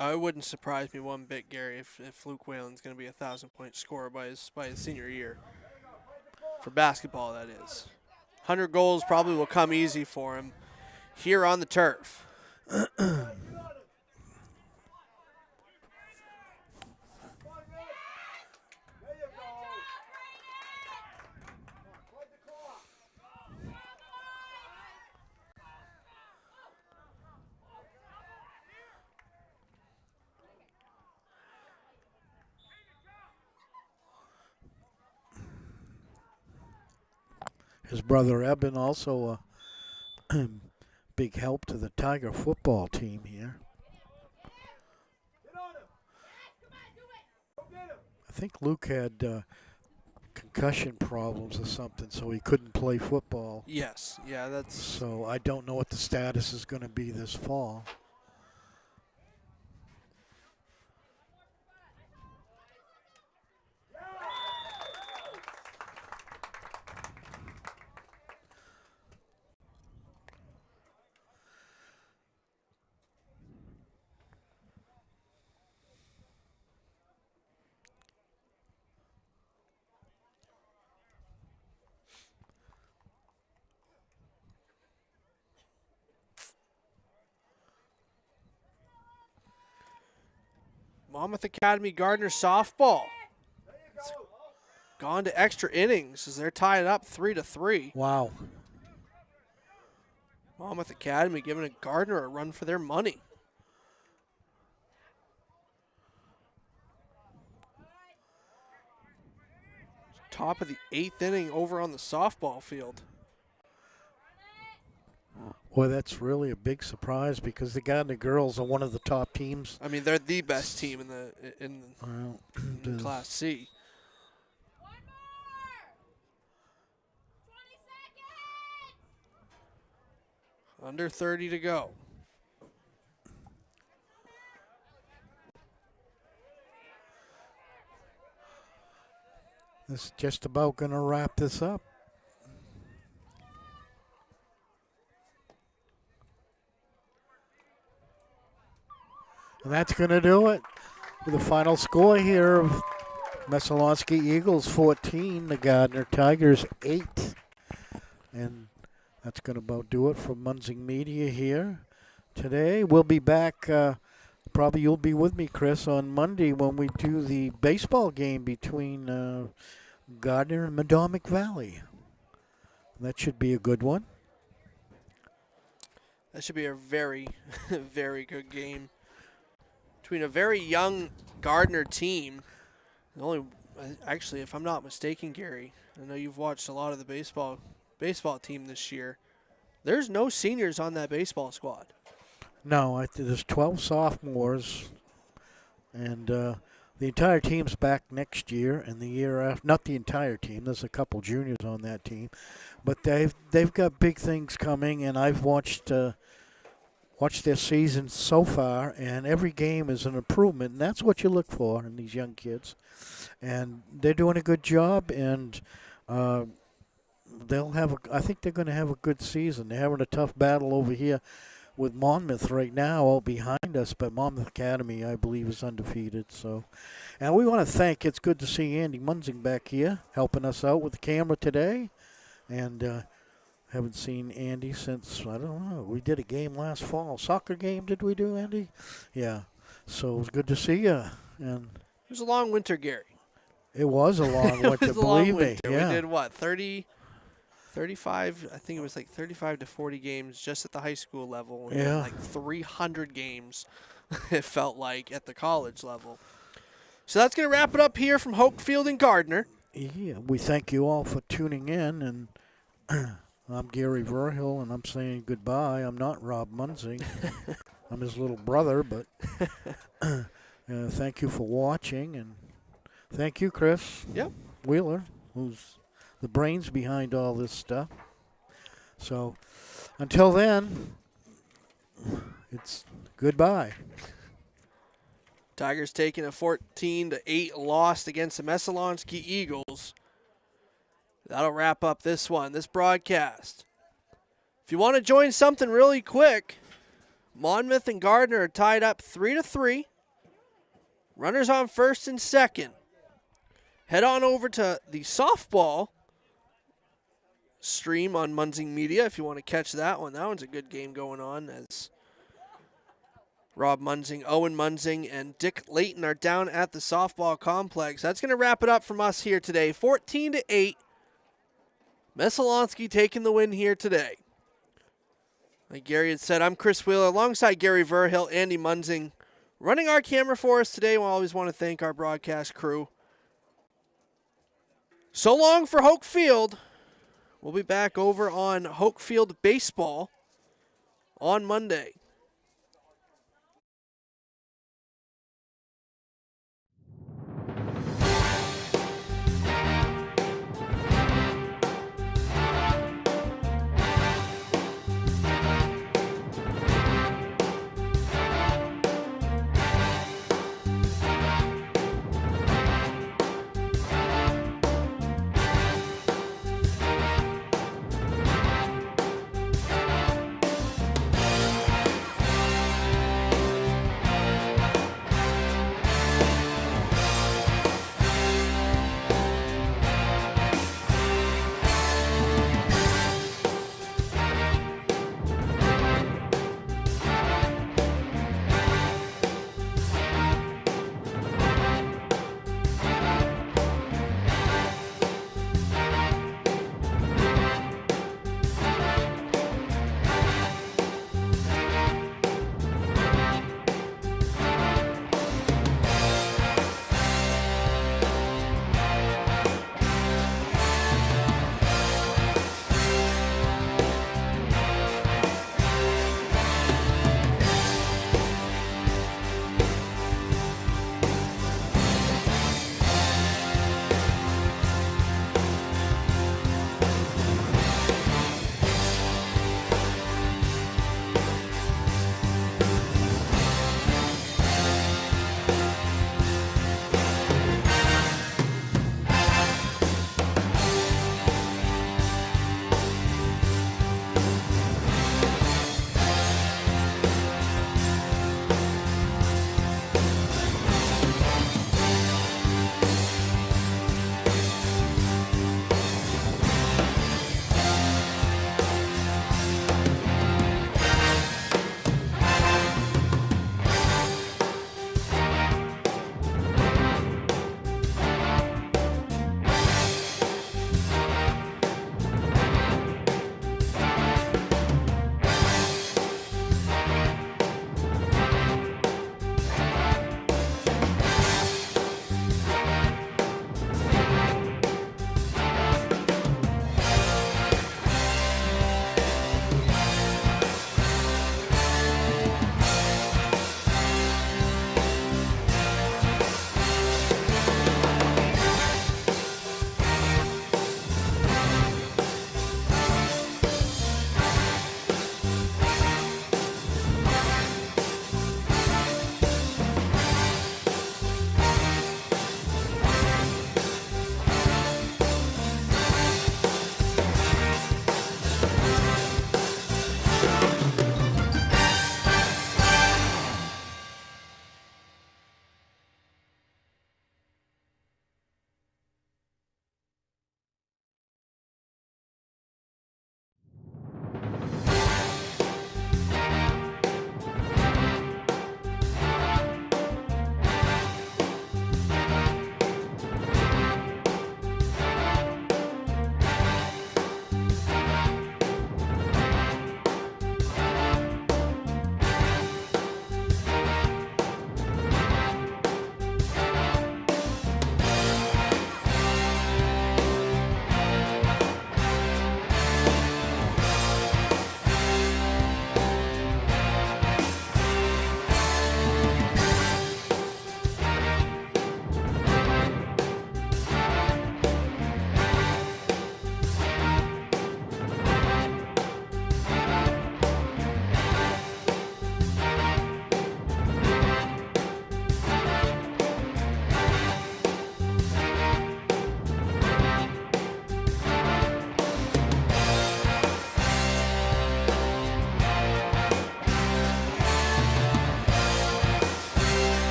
It wouldn't surprise me one bit, Gary, if Luke Whalen's going to be a 1,000-point scorer by his senior year. For basketball, that is. 100 goals probably will come easy for him here on the turf. His brother Eben also a big help to the Tiger football team here. I think Luke had concussion problems or something, so he couldn't play football. Yes, yeah, that's... So I don't know what the status is going to be this fall. Monmouth Academy Gardiner softball. It's gone to extra innings as they're tied up 3-3. Wow. Monmouth Academy giving Gardiner a run for their money. Top of the 8th inning over on the softball field. Boy, that's really a big surprise because the Gardiner girls are one of the top teams. I mean, they're the best team in Class C. Under 30 to go. This is just about going to wrap this up. And that's going to do it. With the final score here of Messalonskee Eagles 14, the Gardiner Tigers 8. And that's going to about do it for Munzing Media here today. We'll be back, probably you'll be with me, Chris, on Monday when we do the baseball game between Gardiner and Madomic Valley. That should be a good one. That should be a very, very good game. Between a very young Gardiner team, actually, if I'm not mistaken, Gary, I know you've watched a lot of the baseball team this year. There's no seniors on that baseball squad. No, there's 12 sophomores, and the entire team's back next year and the year after. Not the entire team. There's a couple juniors on that team, but they've got big things coming, and I've watched their season so far, and every game is an improvement, and that's what you look for in these young kids. And they're doing a good job, and I think they're going to have a good season. They're having a tough battle over here with Monmouth right now, all behind us, but Monmouth Academy, I believe, is undefeated. So, and we want to thank, it's good to see Andy Munzing back here helping us out with the camera today, and haven't seen Andy since, I don't know, we did a game last fall. Soccer game, did we do, Andy? Yeah. So it was good to see you. And it was a long winter, Gary. It was a long winter, believe me. Yeah. We did what, 35, I think it was like 35 to 40 games just at the high school level. And yeah. Like 300 games, it felt like, at the college level. So that's going to wrap it up here from Hoch Field and Gardiner. Yeah, we thank you all for tuning in, and I'm Gary Verhill, and I'm saying goodbye. I'm not Rob Munzing. I'm his little brother, but thank you for watching, and thank you, Chris. Yep. Wheeler, who's the brains behind all this stuff. So until then, it's goodbye. Tigers taking a 14-8 loss against the Messalonskee Eagles. That'll wrap up this broadcast. If you want to join something really quick, Monmouth and Gardiner are tied up 3-3. Runners on first and second. Head on over to the softball stream on Munzing Media if you want to catch that one. That one's a good game going on as Rob Munzing, Owen Munzing, and Dick Layton are down at the softball complex. That's going to wrap it up from us here today. 14-8. Messalonskee taking the win here today. Like Gary had said, I'm Chris Wheeler alongside Gary Verhill, Andy Munzing, running our camera for us today. We always want to thank our broadcast crew. So long for Hoch Field. We'll be back over on Hoch Field Baseball on Monday.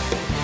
Gardner.